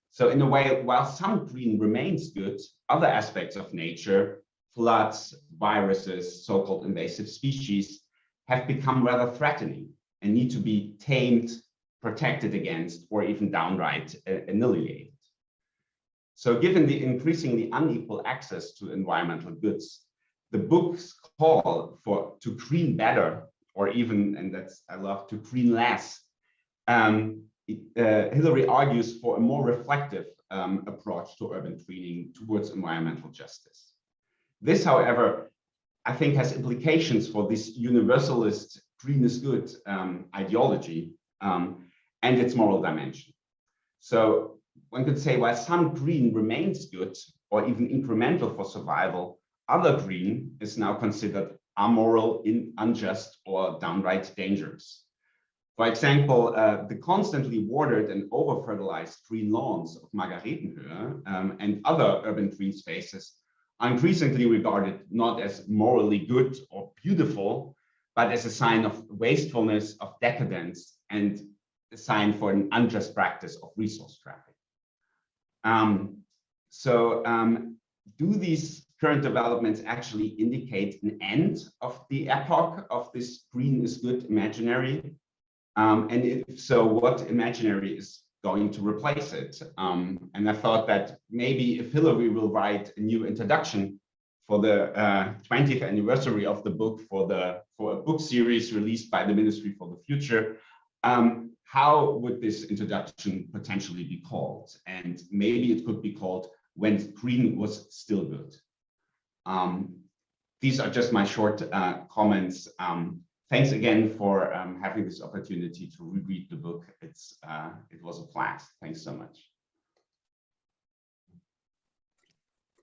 Speaker 3: So in a way, while some green remains good, other aspects of nature, floods, viruses, so-called invasive species, have become rather threatening and need to be tamed, protected against, or even downright annihilated. So given the increasingly unequal access to environmental goods, the book's call to green better, or even, and that's, I love, to green less, Hillary argues for a more reflective approach to urban greening towards environmental justice. This, however, I think has implications for this universalist green is good ideology and its moral dimension. So one could say, while some green remains good or even incremental for survival, other green is now considered amoral, unjust, or downright dangerous. For example, the constantly watered and over-fertilized green lawns of Margaretenhöhe and other urban green spaces are increasingly regarded not as morally good or beautiful, but as a sign of wastefulness, of decadence, and a sign for an unjust practice of resource trapping. Do these current developments actually indicate an end of the epoch of this green is good imaginary? And if so, what imaginary is going to replace it? And I thought that maybe if Hillary will write a new introduction for the 20th anniversary of the book, for a book series released by the Ministry for the Future, how would this introduction potentially be called? And maybe it could be called When Green Was Still Good. These are just my short comments. Thanks again for having this opportunity to reread the book. It was a blast. Thanks so much.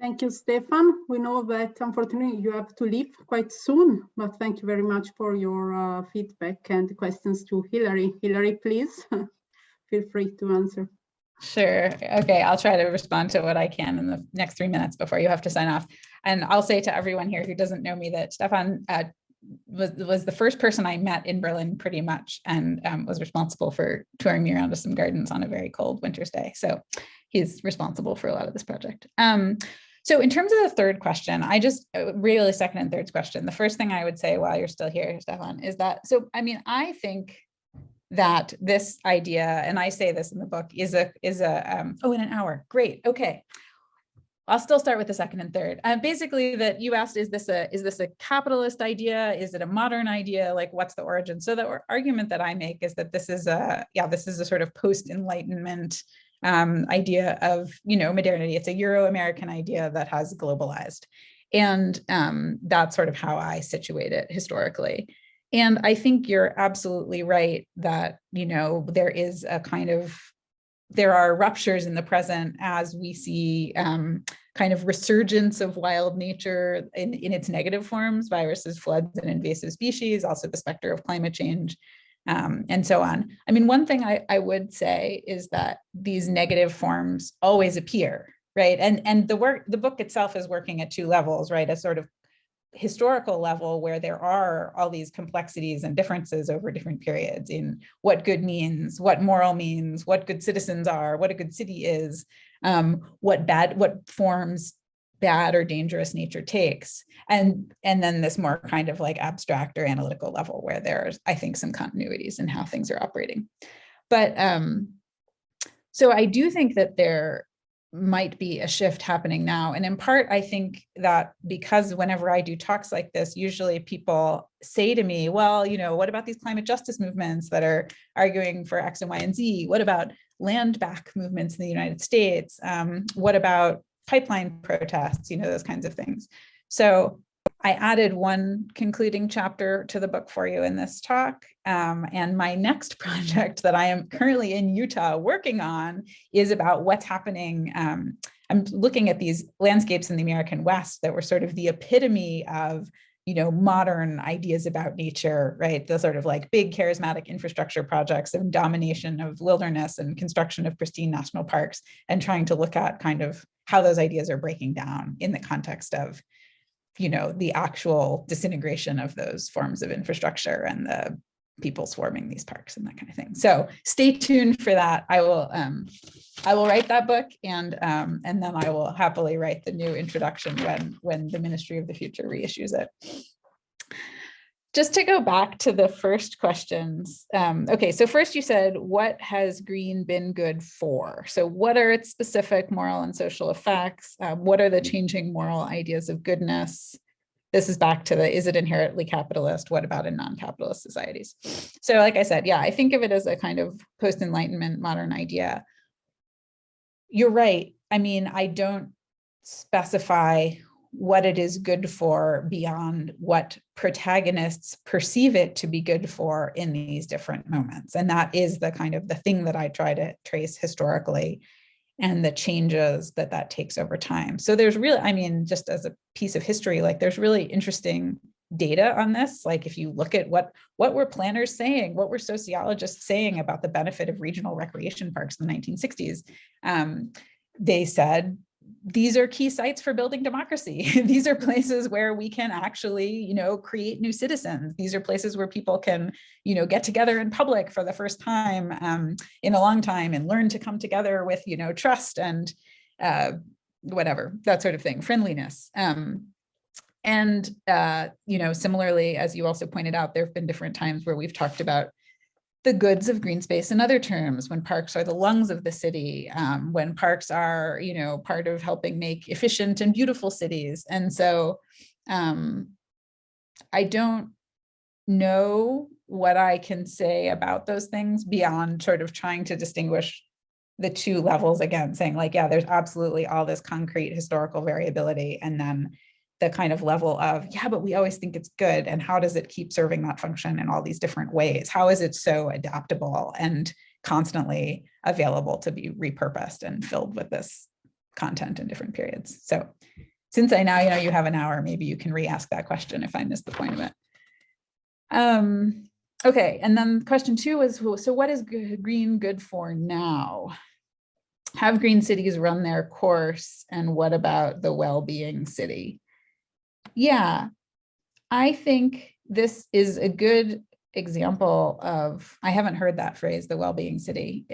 Speaker 1: Thank you, Stefan. We know that unfortunately you have to leave quite soon, but thank you very much for your feedback and questions to Hillary. Hillary, please feel free to answer.
Speaker 2: Sure. Okay, I'll try to respond to what I can in the next 3 minutes before you have to sign off. And I'll say to everyone here who doesn't know me that Stefan was the first person I met in Berlin pretty much, and was responsible for touring me around to some gardens on a very cold winter's day. So he's responsible for a lot of this project. So in terms of the third question, I just really second and third question. The first thing I would say while you're still here, Stefan, is that, so, I mean, I think that this idea, and I say this in the book, is a oh, in an hour, great, okay. I'll still start with the second and third. Basically, that you asked, is this a capitalist idea? Is it a modern idea? Like, what's the origin? So the argument that I make is that this is a sort of post-Enlightenment idea of, modernity. It's a Euro-American idea that has globalized. And that's sort of how I situate it historically. And I think you're absolutely right that, there are ruptures in the present as we see kind of resurgence of wild nature in its negative forms, viruses, floods, and invasive species, also the specter of climate change, and so on. I mean, one thing I would say is that these negative forms always appear, right? And the book itself is working at two levels, right? A sort of historical level where there are all these complexities and differences over different periods in what good means, what moral means, what good citizens are, what a good city is, what forms bad or dangerous nature takes, and then this more kind of like abstract or analytical level where there's, I think, some continuities in how things are operating. But so I do think that there might be a shift happening now. And in part, I think that because whenever I do talks like this, usually people say to me, well, what about these climate justice movements that are arguing for X and Y and Z? What about land back movements in the United States? What about pipeline protests, those kinds of things. So I added one concluding chapter to the book for you in this talk. And my next project that I am currently in Utah working on is about what's happening. I'm looking at these landscapes in the American West that were sort of the epitome of, modern ideas about nature, right? The sort of like big charismatic infrastructure projects and domination of wilderness and construction of pristine national parks, and trying to look at kind of how those ideas are breaking down in the context of the actual disintegration of those forms of infrastructure and the people swarming these parks and that kind of thing. So stay tuned for that. I will write that book, and then I will happily write the new introduction when the Ministry of the Future reissues it. Just to go back to the first questions. Okay, so first you said, what has green been good for? So what are its specific moral and social effects? What are the changing moral ideas of goodness? This is back to is it inherently capitalist? What about in non-capitalist societies? So like I said, yeah, I think of it as a kind of post-Enlightenment modern idea. You're right. I mean, I don't specify what it is good for beyond what protagonists perceive it to be good for in these different moments. And that is the kind of the thing that I try to trace historically, and the changes that takes over time. So there's really, I mean, just as a piece of history, like there's really interesting data on this. Like if you look at what were planners saying, what were sociologists saying about the benefit of regional recreation parks in the 1960s, they said, these are key sites for building democracy. These are places where we can actually, create new citizens. These are places where people can, get together in public for the first time in a long time and learn to come together with, trust and whatever, that sort of thing, friendliness. And similarly, as you also pointed out, there have been different times where we've talked about the goods of green space in other terms, when parks are the lungs of the city, when parks are, part of helping make efficient and beautiful cities. And so I don't know what I can say about those things beyond sort of trying to distinguish the two levels, again, saying like, yeah, there's absolutely all this concrete historical variability, and then the kind of level of, yeah, but we always think it's good. And how does it keep serving that function in all these different ways? How is it so adaptable and constantly available to be repurposed and filled with this content in different periods? So since I now, you have an hour, maybe you can re-ask that question if I missed the point of it. Okay, and then question 2 is, so what is green good for now? Have green cities run their course? And what about the well-being city? Yeah, I think this is a good example of, I haven't heard that phrase, the well-being city,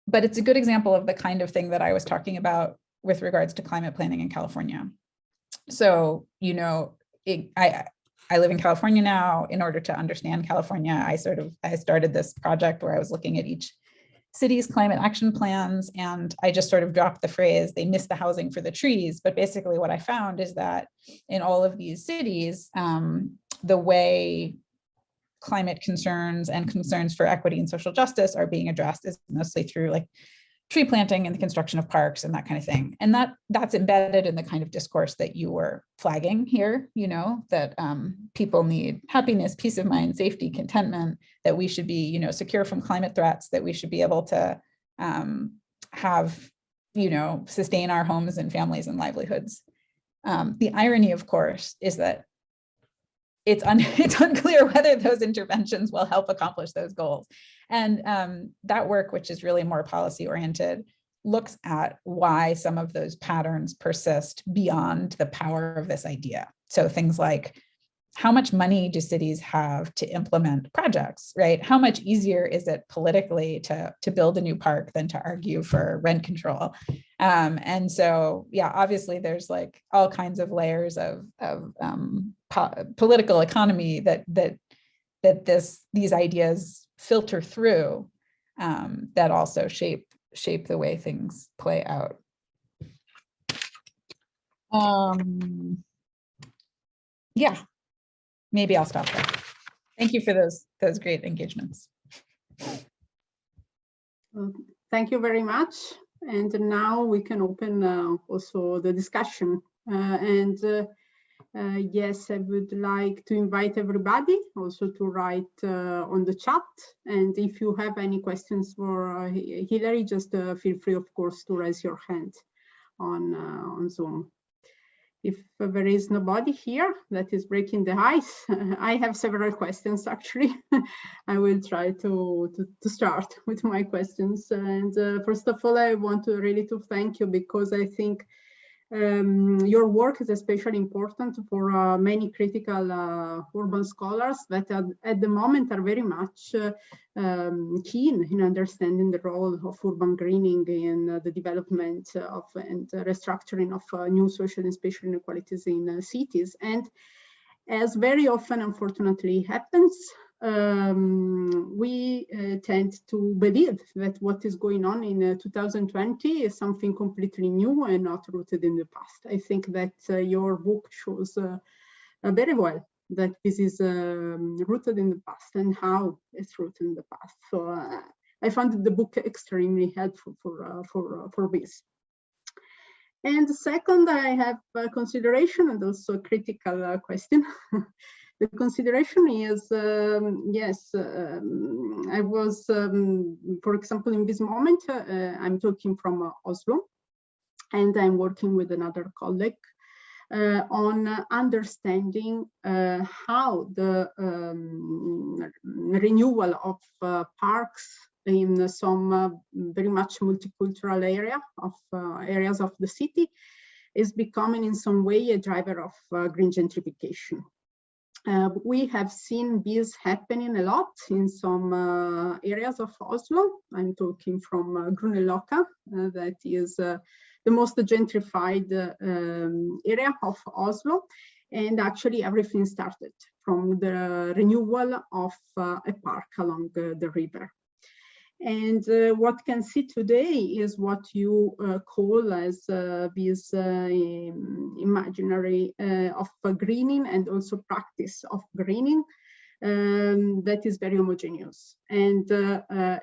Speaker 2: but it's a good example of the kind of thing that I was talking about with regards to climate planning in California. So, I live in California now. In order to understand California, I started this project where I was looking at each cities' climate action plans, and I just sort of dropped the phrase, they miss the housing for the trees. But basically what I found is that in all of these cities, the way climate concerns and concerns for equity and social justice are being addressed is mostly through like tree planting and the construction of parks and that kind of thing. And that's embedded in the kind of discourse that you were flagging here, you know, that people need happiness, peace of mind, safety, contentment, that we should be, you know, secure from climate threats, that we should be able to have, you know, sustain our homes and families and livelihoods. The irony, of course, is that it's unclear whether those interventions will help accomplish those goals. And that work, which is really more policy oriented, looks at why some of those patterns persist beyond the power of this idea. So things like, how much money do cities have to implement projects, right? How much easier is it politically to build a new park than to argue for rent control? And so, yeah, obviously there's like all kinds of layers of political economy that these ideas filter through, that also shape the way things play out. Yeah. Maybe I'll stop there. Thank you for those great engagements.
Speaker 1: Thank you very much. And now we can open also the discussion. Yes, I would like to invite everybody also to write on the chat. And if you have any questions for Hillary, just feel free, of course, to raise your hand on Zoom. If there is nobody here that is breaking the ice, I have several questions actually. I will try to start with my questions. And first of all, I want to really thank you, because I think your work is especially important for many critical urban scholars that at the moment are very much keen in understanding the role of urban greening in the development of and restructuring of new social and spatial inequalities in cities. And as very often, unfortunately, happens, we tend to believe that what is going on in 2020 is something completely new and not rooted in the past. I think that your book shows very well that this is rooted in the past and how it's rooted in the past. So I found the book extremely helpful for this. And second, I have a consideration and also a critical question. The consideration is, yes, I was, for example, in this moment, I'm talking from Oslo, and I'm working with another colleague on understanding how the renewal of parks in some very much multicultural areas of the city is becoming in some way a driver of green gentrification. We have seen this happening a lot in some areas of Oslo. I'm talking from Grünerløkka, that is the most gentrified area of Oslo. And actually everything started from the renewal of a park along the river. And what can see today is what you call as this imaginary of greening and also practice of greening that is very homogeneous and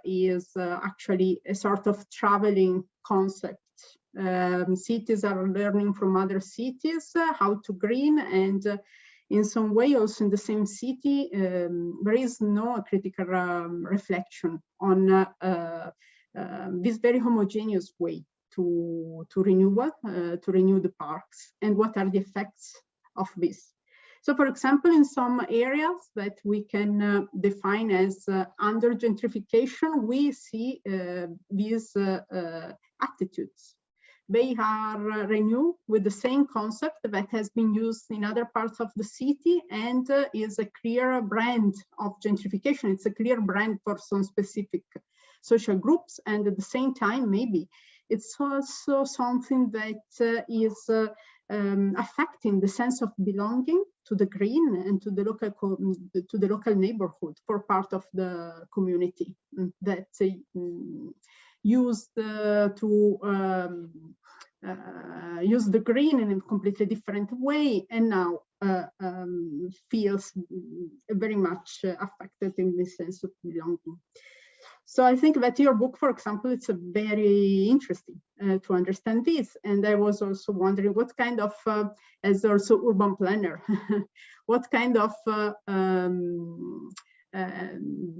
Speaker 1: is actually a sort of traveling concept. Cities are learning from other cities how to green, and in some way also in the same city, there is no critical reflection on this very homogeneous way to renew the parks and what are the effects of this. So for example, in some areas that we can define as under gentrification, we see these attitudes. They are renewed with the same concept that has been used in other parts of the city and is a clear brand of gentrification. It's a clear brand for some specific social groups, and at the same time, maybe it's also something that is affecting the sense of belonging to the green and to the local neighborhood for part of the community that used to use the green in a completely different way, and now feels very much affected in this sense of belonging. So I think that your book, for example, it's a very interesting to understand this. And I was also wondering what kind of, as also urban planner, what kind of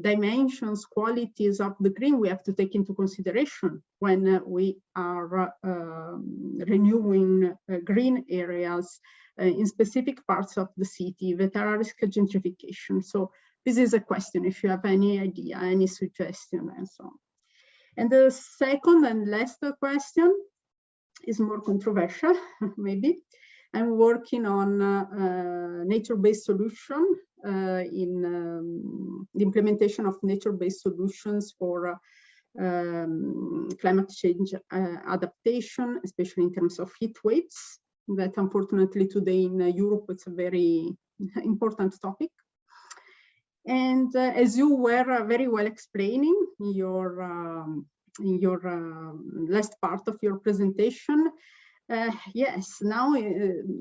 Speaker 1: dimensions, qualities of the green we have to take into consideration when we are renewing green areas in specific parts of the city that are at risk of gentrification. So this is a question, if you have any idea, any suggestion, and so on. And the second and last question is more controversial, maybe. I'm working on nature-based solution in the implementation of nature-based solutions for climate change adaptation, especially in terms of heat waves. That unfortunately today in Europe, it's a very important topic. And as you were very well explaining in your last part of your presentation, yes, now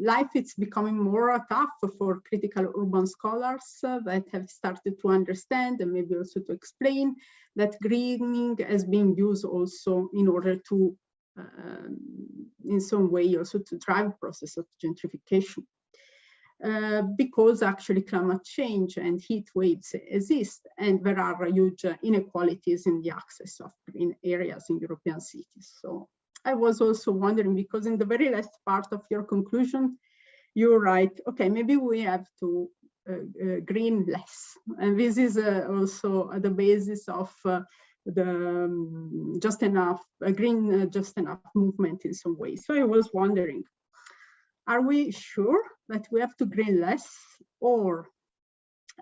Speaker 1: life is becoming more tough for critical urban scholars that have started to understand and maybe also to explain that greening has been used also in order to, in some way, also to drive the process of gentrification. Because actually climate change and heat waves exist, and there are huge inequalities in the access of green areas in European cities. So I was also wondering, because in the very last part of your conclusion, you write, okay, maybe we have to green less. And this is also the basis of the just enough, green just enough movement in some way. So I was wondering, are we sure that we have to green less? Or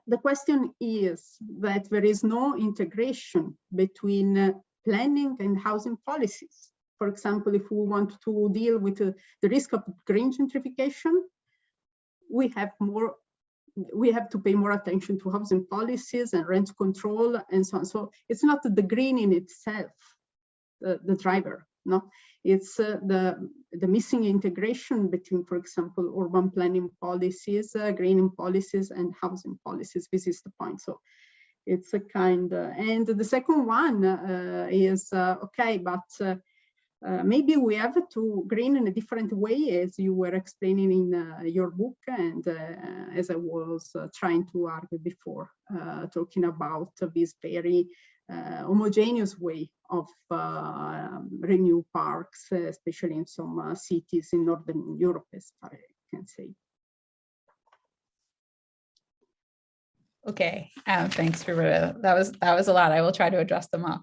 Speaker 1: the question is that there is no integration between planning and housing policies. For example, if we want to deal with the risk of green gentrification, we have to pay more attention to housing policies and rent control and so on. So it's not the green in itself, the driver. No, it's the missing integration between, for example, urban planning policies, greening policies, and housing policies. This is the point. So it's a kind. And the second one is okay, but maybe we have to green in a different way, as you were explaining in your book, and as I was trying to argue before, talking about this very homogeneous way of renew parks, especially in some cities in Northern Europe, as far as I can say.
Speaker 2: Okay, thanks, Roberta. That was a lot. I will try to address them all.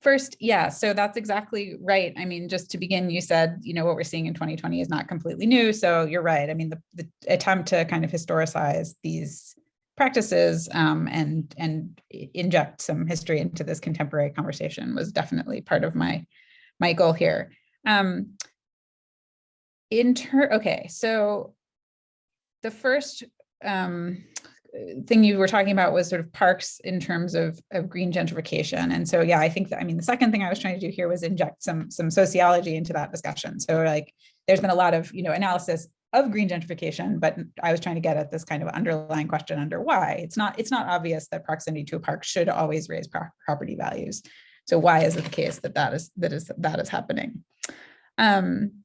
Speaker 2: First, yeah, so that's exactly right. I mean, just to begin, you said, you know, what we're seeing in 2020 is not completely new. So you're right. I mean, the attempt to kind of historicize these practices and inject some history into this contemporary conversation was definitely part of my goal here. Okay, so the first thing you were talking about was sort of parks in terms of green gentrification. And so, yeah, I think that, I mean, the second thing I was trying to do here was inject some sociology into that discussion. So like, there's been a lot of, you know, analysis of green gentrification, but I was trying to get at this kind of underlying question under why. It's not obvious that proximity to a park should always raise property values. So why is it the case that is happening? Then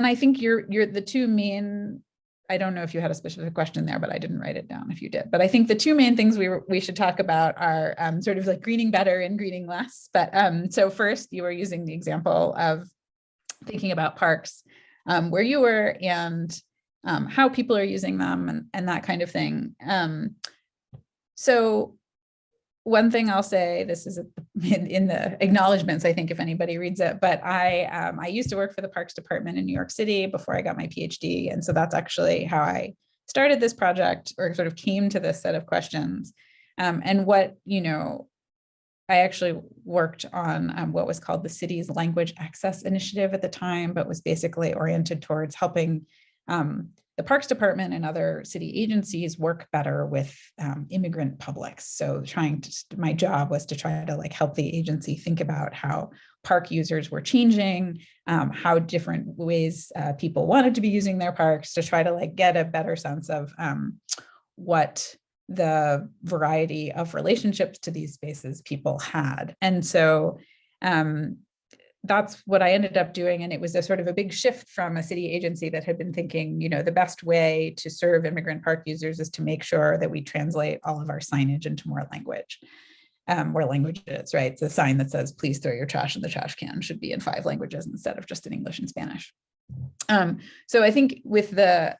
Speaker 2: I think you're the two main, I don't know if you had a specific question there, but I didn't write it down if you did. But I think the two main things we should talk about are sort of like greening better and greening less. But so first, you were using the example of thinking about parks where you were and how people are using them and that kind of thing. So one thing I'll say, this is in the acknowledgements, I think, if anybody reads it, but I used to work for the Parks Department in New York City before I got my PhD. And so that's actually how I started this project, or sort of came to this set of questions. And what, you know, I actually worked on what was called the city's language access initiative at the time, but was basically oriented towards helping the Parks Department and other city agencies work better with immigrant publics. So my job was to try to like help the agency think about how park users were changing, how different ways people wanted to be using their parks, to try to like get a better sense of what the variety of relationships to these spaces people had. And so that's what I ended up doing. And it was a sort of a big shift from a city agency that had been thinking, you know, the best way to serve immigrant park users is to make sure that we translate all of our signage into more language. More languages, right? It's a sign that says, please throw your trash in the trash can should be in 5 languages instead of just in English and Spanish. So I think with the,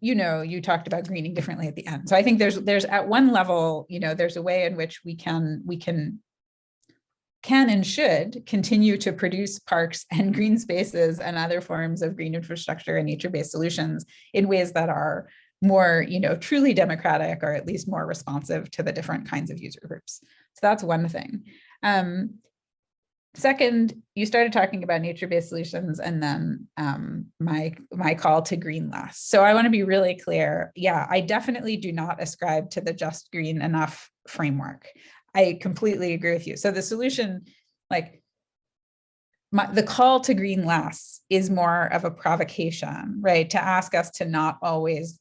Speaker 2: you know, you talked about greening differently at the end. So I think there's at one level, you know, there's a way in which we can and should continue to produce parks and green spaces and other forms of green infrastructure and nature-based solutions in ways that are more, you know, truly democratic, or at least more responsive to the different kinds of user groups. So that's one thing. Second, you started talking about nature-based solutions, and then my call to green less. So I want to be really clear. Yeah, I definitely do not ascribe to the just green enough framework. I completely agree with you. So the solution, like the call to green less, is more of a provocation, right? To ask us to not always,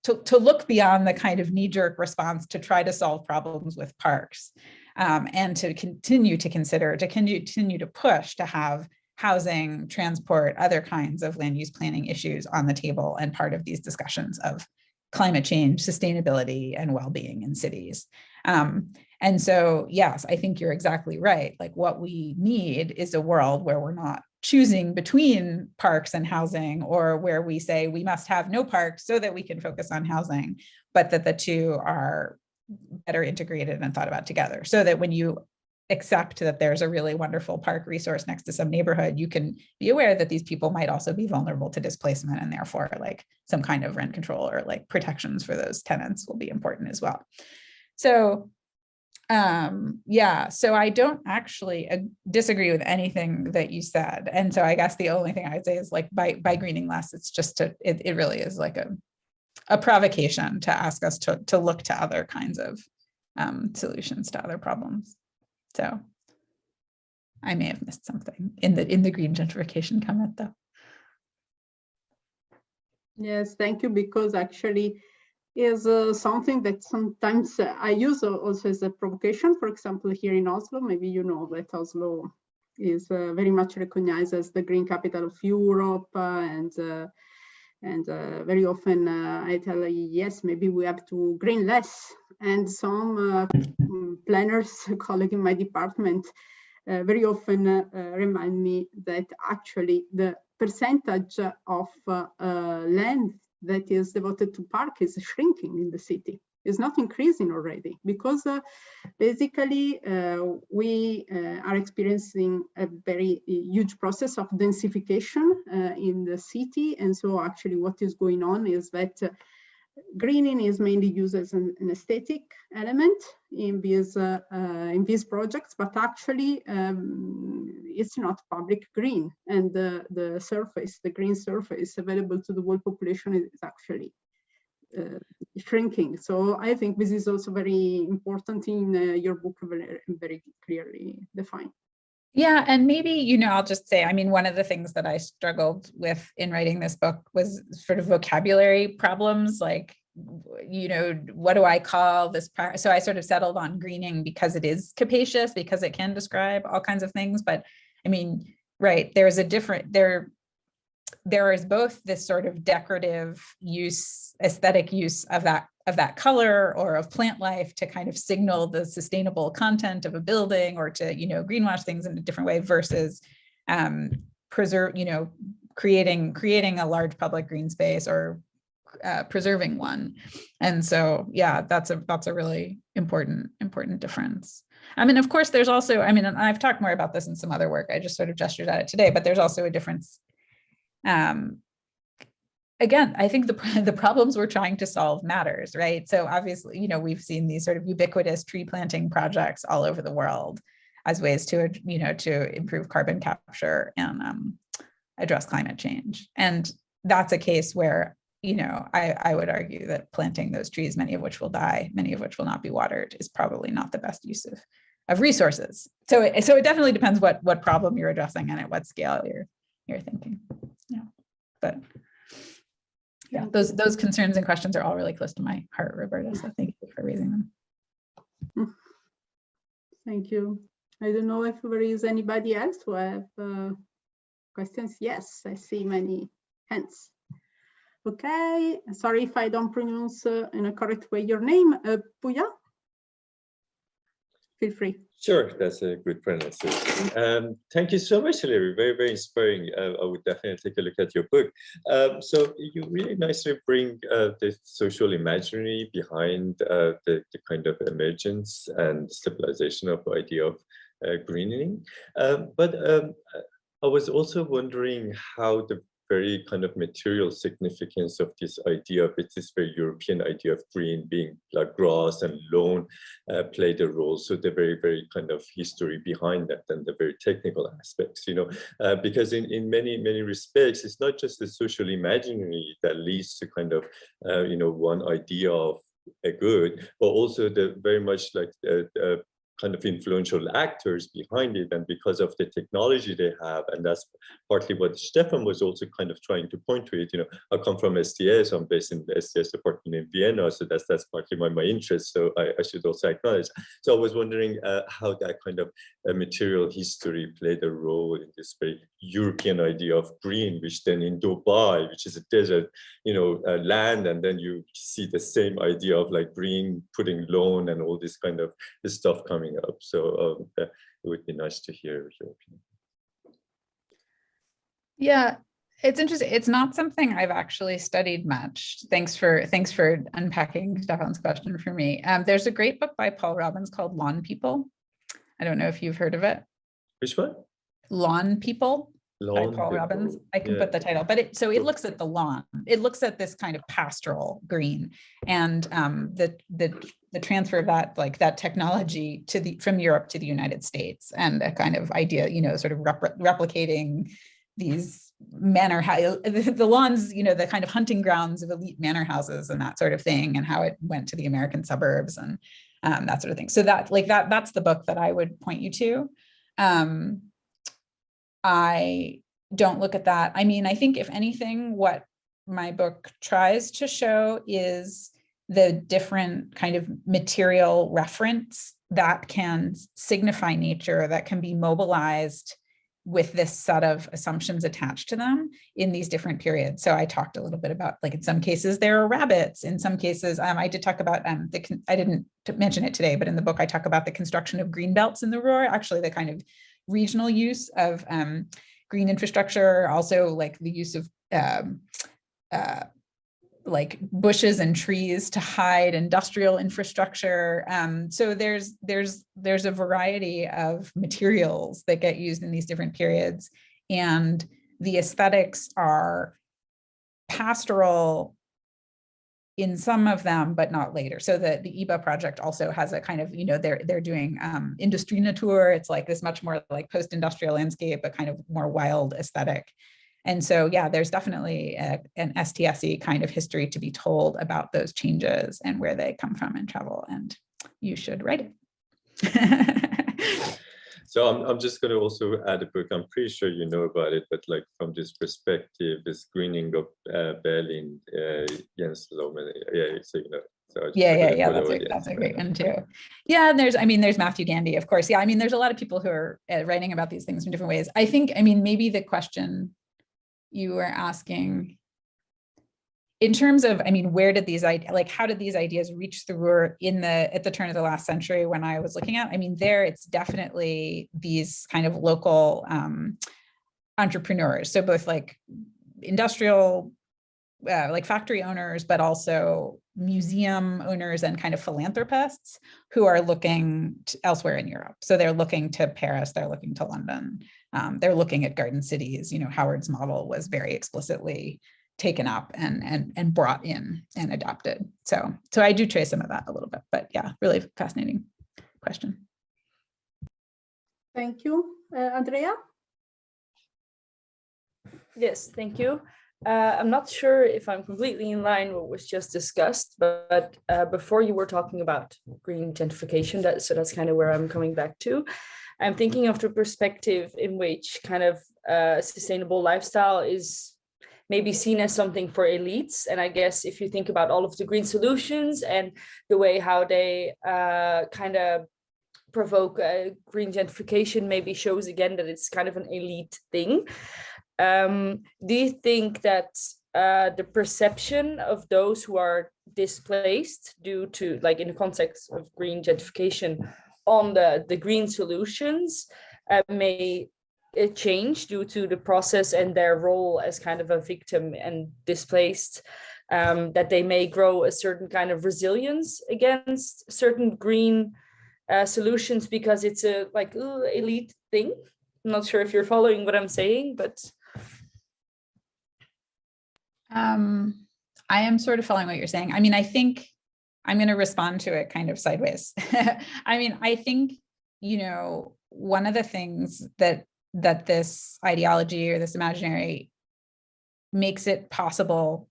Speaker 2: to look beyond the kind of knee-jerk response to try to solve problems with parks. And to continue to consider, to continue to push to have housing, transport, other kinds of land use planning issues on the table and part of these discussions of climate change, sustainability, and well-being in cities. And so, yes, I think you're exactly right. Like, what we need is a world where we're not choosing between parks and housing, or where we say we must have no parks so that we can focus on housing, but that the two are better integrated and thought about together, so that when you accept that there's a really wonderful park resource next to some neighborhood, you can be aware that these people might also be vulnerable to displacement, and therefore like some kind of rent control or like protections for those tenants will be important as well. So yeah, so I don't actually disagree with anything that you said. And so I guess the only thing I'd say is, like, by greening less, it's just it really is like a provocation to ask us to look to other kinds of solutions to other problems. So I may have missed something in the green gentrification comment, though.
Speaker 1: Yes, thank you, because actually is something that sometimes I use also as a provocation. For example, here in Oslo, maybe you know that Oslo is very much recognized as the green capital of Europe, and very often I tell, yes, maybe we have to green less. And some planners, colleague in my department, very often remind me that actually the percentage of land that is devoted to park is shrinking in the city. It's not increasing already, because basically we are experiencing a very huge process of densification in the city. And so actually what is going on is that greening is mainly used as an aesthetic element in these projects, but actually it's not public green, and the surface, the green surface available to the whole population is actually shrinking. So I think this is also very important in your book, very clearly defined.
Speaker 2: Yeah, and maybe, you know, I'll just say, I mean, one of the things that I struggled with in writing this book was sort of vocabulary problems, like, you know, what do I call this? So I sort of settled on greening because it is capacious, because it can describe all kinds of things. But I mean, right, there's a different, there is both this sort of decorative use, aesthetic use of that color or of plant life to kind of signal the sustainable content of a building, or to, you know, greenwash things in a different way, versus preserve, you know, creating a large public green space or preserving one. And so, yeah, that's a really important difference. I mean, of course, there's also, I mean, and I've talked more about this in some other work, I just sort of gestured at it today, but there's also a difference, again, I think the problems we're trying to solve matters, right? So obviously, you know, we've seen these sort of ubiquitous tree planting projects all over the world as ways to, you know, to improve carbon capture and address climate change. And that's a case where, you know, I would argue that planting those trees, many of which will die, many of which will not be watered, is probably not the best use of resources. So it definitely depends what problem you're addressing and at what scale you're thinking. Yeah, but yeah, those concerns and questions are all really close to my heart, Roberta. So thank you for raising them.
Speaker 1: Thank you. I don't know if there is anybody else who have questions. Yes, I see many hands. Okay, sorry if I don't pronounce in a correct way your name. Puya? Feel free.
Speaker 4: Sure, that's a good pronunciation. Thank you so much, Hillary. Very, very inspiring. I would definitely take a look at your book. So you really nicely bring the social imaginary behind the kind of emergence and stabilization of the idea of greening. But I was also wondering how the very kind of material significance of this idea of it's this very European idea of green being like grass and lawn played a role. So the very, very kind of history behind that and the very technical aspects, you know, because in many, many respects, it's not just the social imaginary that leads to kind of, you know, one idea of a good, but also the very much like kind of influential actors behind it, and because of the technology they have, and that's partly what Stefan was also kind of trying to point to it. You know, I come from STS, I'm based in the STS department in Vienna, so that's partly my interest. So I should also acknowledge. So I was wondering how that kind of material history played a role in this very European idea of green, which then in Dubai, which is a desert, you know, land, and then you see the same idea of like green, putting lawn and all this kind of this stuff coming up. So it would be nice to hear your opinion.
Speaker 2: Yeah, it's interesting. It's not something I've actually studied much. Thanks for unpacking Stefan's question for me. There's a great book by Paul Robbins called Lawn People. I don't know if you've heard of it.
Speaker 4: Which one?
Speaker 2: Lawn People by Paul Robbins. I can put the title, but it looks at the lawn. It looks at this kind of pastoral green and the transfer of that, like that technology from Europe to the United States, and a kind of idea, you know, sort of replicating these the lawns, you know, the kind of hunting grounds of elite manor houses and that sort of thing, and how it went to the American suburbs and that sort of thing. So that's the book that I would point you to. I don't look at that. I mean, I think if anything, what my book tries to show is the different kind of material reference that can signify nature, that can be mobilized with this set of assumptions attached to them in these different periods. So I talked a little bit about, like, in some cases there are rabbits, in some cases I did talk about I didn't mention it today, but in the book I talk about the construction of green belts in the Ruhr, actually the kind of regional use of green infrastructure, also like the use of like bushes and trees to hide industrial infrastructure. So there's a variety of materials that get used in these different periods, and the aesthetics are pastoral in some of them, but not later. So the IBA project also has a kind of, you know, they're doing Industrie Natur. It's like this much more like post-industrial landscape, a kind of more wild aesthetic. And so, yeah, there's definitely an STSE kind of history to be told about those changes and where they come from and travel, and you should write it.
Speaker 4: So I'm just going to also add a book. I'm pretty sure you know about it, but like from this perspective, this greening of Berlin, Jens Lohmann, yeah, so, you know. So that's a great one too.
Speaker 2: Yeah, and there's Matthew Gandy, of course. Yeah, I mean, there's a lot of people who are writing about these things in different ways. I think, I mean, maybe the question you were asking in terms of, I mean, where did these ideas, like, how did these ideas reach the Ruhr at the turn of the last century when I was looking at? I mean, it's definitely these kind of local entrepreneurs. So both like industrial, like factory owners, but also museum owners and kind of philanthropists who are looking elsewhere in Europe. So they're looking to Paris, they're looking to London, they're looking at garden cities. You know, Howard's model was very explicitly taken up and brought in and adopted. So I do trace some of that a little bit, but yeah, really fascinating question.
Speaker 1: Thank you. Andrea?
Speaker 5: Yes, thank you. I'm not sure if I'm completely in line with what was just discussed, but before you were talking about green gentrification, so that's kind of where I'm coming back to. I'm thinking of the perspective in which kind of sustainable lifestyle is maybe seen as something for elites. And I guess if you think about all of the green solutions and the way how they kind of provoke green gentrification, maybe shows again that it's kind of an elite thing. Do you think that the perception of those who are displaced due to, like in the context of green gentrification on the green solutions may change due to the process and their role as kind of a victim and displaced, that they may grow a certain kind of resilience against certain green solutions because it's a like elite thing? I'm not sure if you're following what I'm saying, but
Speaker 2: I am sort of following what you're saying. I mean, I think I'm going to respond to it kind of sideways. I mean, I think, you know, one of the things that this ideology or this imaginary makes it possible,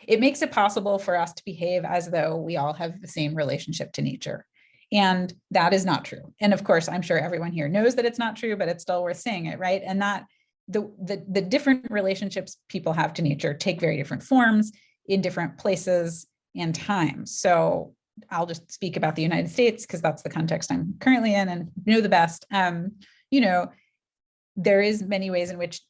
Speaker 2: it makes it possible for us to behave as though we all have the same relationship to nature. And that is not true. And of course, I'm sure everyone here knows that it's not true, but it's still worth saying it, right? And that the different relationships people have to nature take very different forms in different places and times. So I'll just speak about the United States because that's the context I'm currently in and know the best. You know, there is many ways in which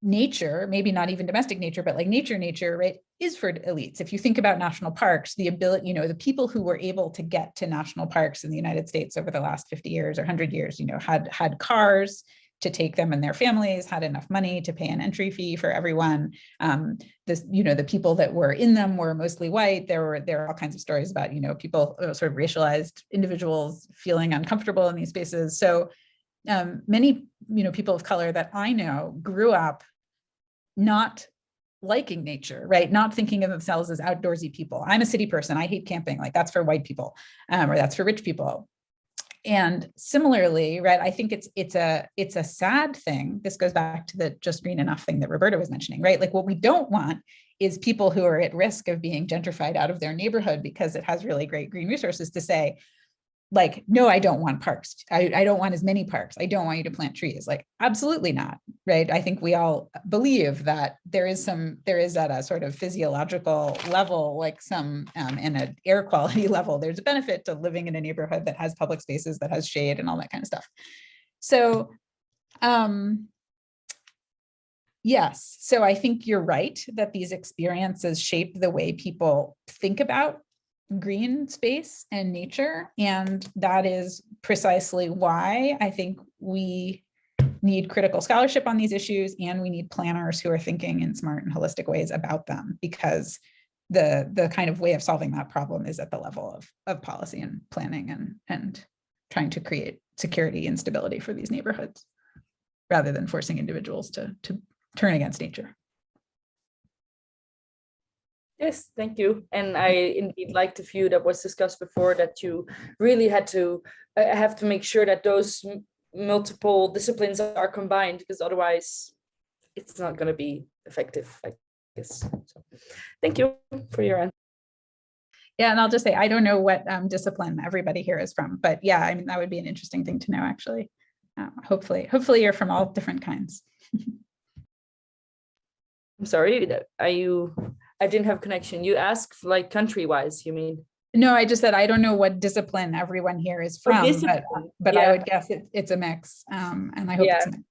Speaker 2: nature, maybe not even domestic nature, but like nature, right, is for elites. If you think about national parks, the ability, you know, the people who were able to get to national parks in the United States over the last 50 years or 100 years, you know, had cars to take them and their families, had enough money to pay an entry fee for everyone. You know, the people that were in them were mostly white. There are all kinds of stories about, you know, people, sort of racialized individuals feeling uncomfortable in these spaces. So many, you know, people of color that I know grew up not liking nature, right? Not thinking of themselves as outdoorsy people. I'm a city person. I hate camping. Like that's for white people, or that's for rich people. And similarly, right, I think it's a sad thing. This goes back to the just green enough thing that Roberta was mentioning, right? Like what we don't want is people who are at risk of being gentrified out of their neighborhood because it has really great green resources to say, like, no, I don't want parks. I don't want as many parks. I don't want you to plant trees. Like, absolutely not, right? I think we all believe that there is at a sort of physiological level, like some, and an air quality level, there's a benefit to living in a neighborhood that has public spaces, that has shade and all that kind of stuff. So, yes. So I think you're right that these experiences shape the way people think about green space and nature. And that is precisely why I think we need critical scholarship on these issues, and we need planners who are thinking in smart and holistic ways about them, because the kind of way of solving that problem is at the level of policy and planning and trying to create security and stability for these neighborhoods, rather than forcing individuals to turn against nature.
Speaker 5: yes, thank you. And I indeed like the view that was discussed before, that you really had to have to make sure that those multiple disciplines are combined, because otherwise it's not going to be effective, I guess. So, thank you for your answer.
Speaker 2: Yeah, and I'll just say, I don't know what discipline everybody here is from, but yeah, I mean, that would be an interesting thing to know, actually. Hopefully you're from all different kinds.
Speaker 5: I'm sorry, I didn't have connection. You asked like country-wise, you mean?
Speaker 2: No, I just said, I don't know what discipline everyone here is from, but yeah. I would guess it's a mix. And I hope it's a mix.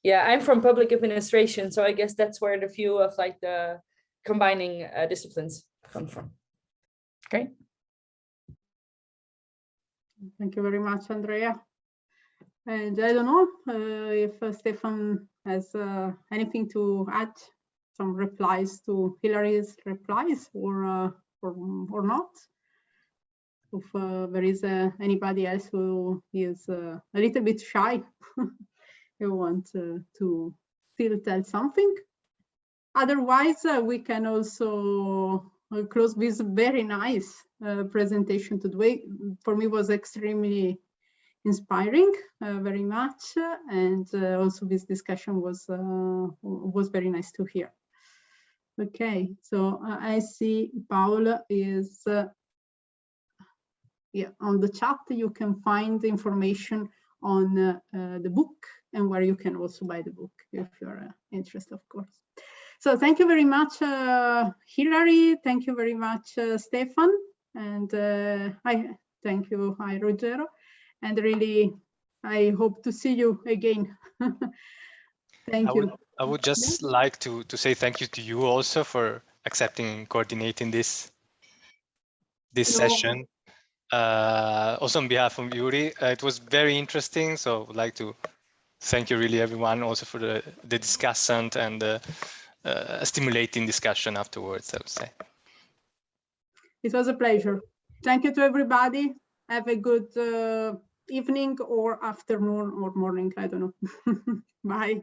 Speaker 5: Yeah, I'm from public administration. So I guess that's where the view of like the combining disciplines come from.
Speaker 2: Great.
Speaker 1: Thank you very much, Andrea. And I don't know if Stefan has anything to add, some replies to Hillary's replies, or not. If there is anybody else who is a little bit shy, who wants to still tell something. Otherwise, we can also close this very nice presentation today. For me, was extremely inspiring, very much, and also this discussion was very nice to hear. Okay, so I see Paul is on the chat. You can find information on the book and where you can also buy the book if you're interested, of course. So thank you very much, Hillary. Thank you very much, Stefan. And I thank you, hi, Rogero. And really, I hope to see you again. Thank you.
Speaker 6: I would just like to say thank you to you also for accepting and coordinating this session. Also on behalf of Yuri, it was very interesting. So I would like to thank you really everyone also for the discussant and the stimulating discussion afterwards, I would say.
Speaker 1: It was a pleasure. Thank you to everybody. Have a good evening or afternoon or morning. I don't know. Bye.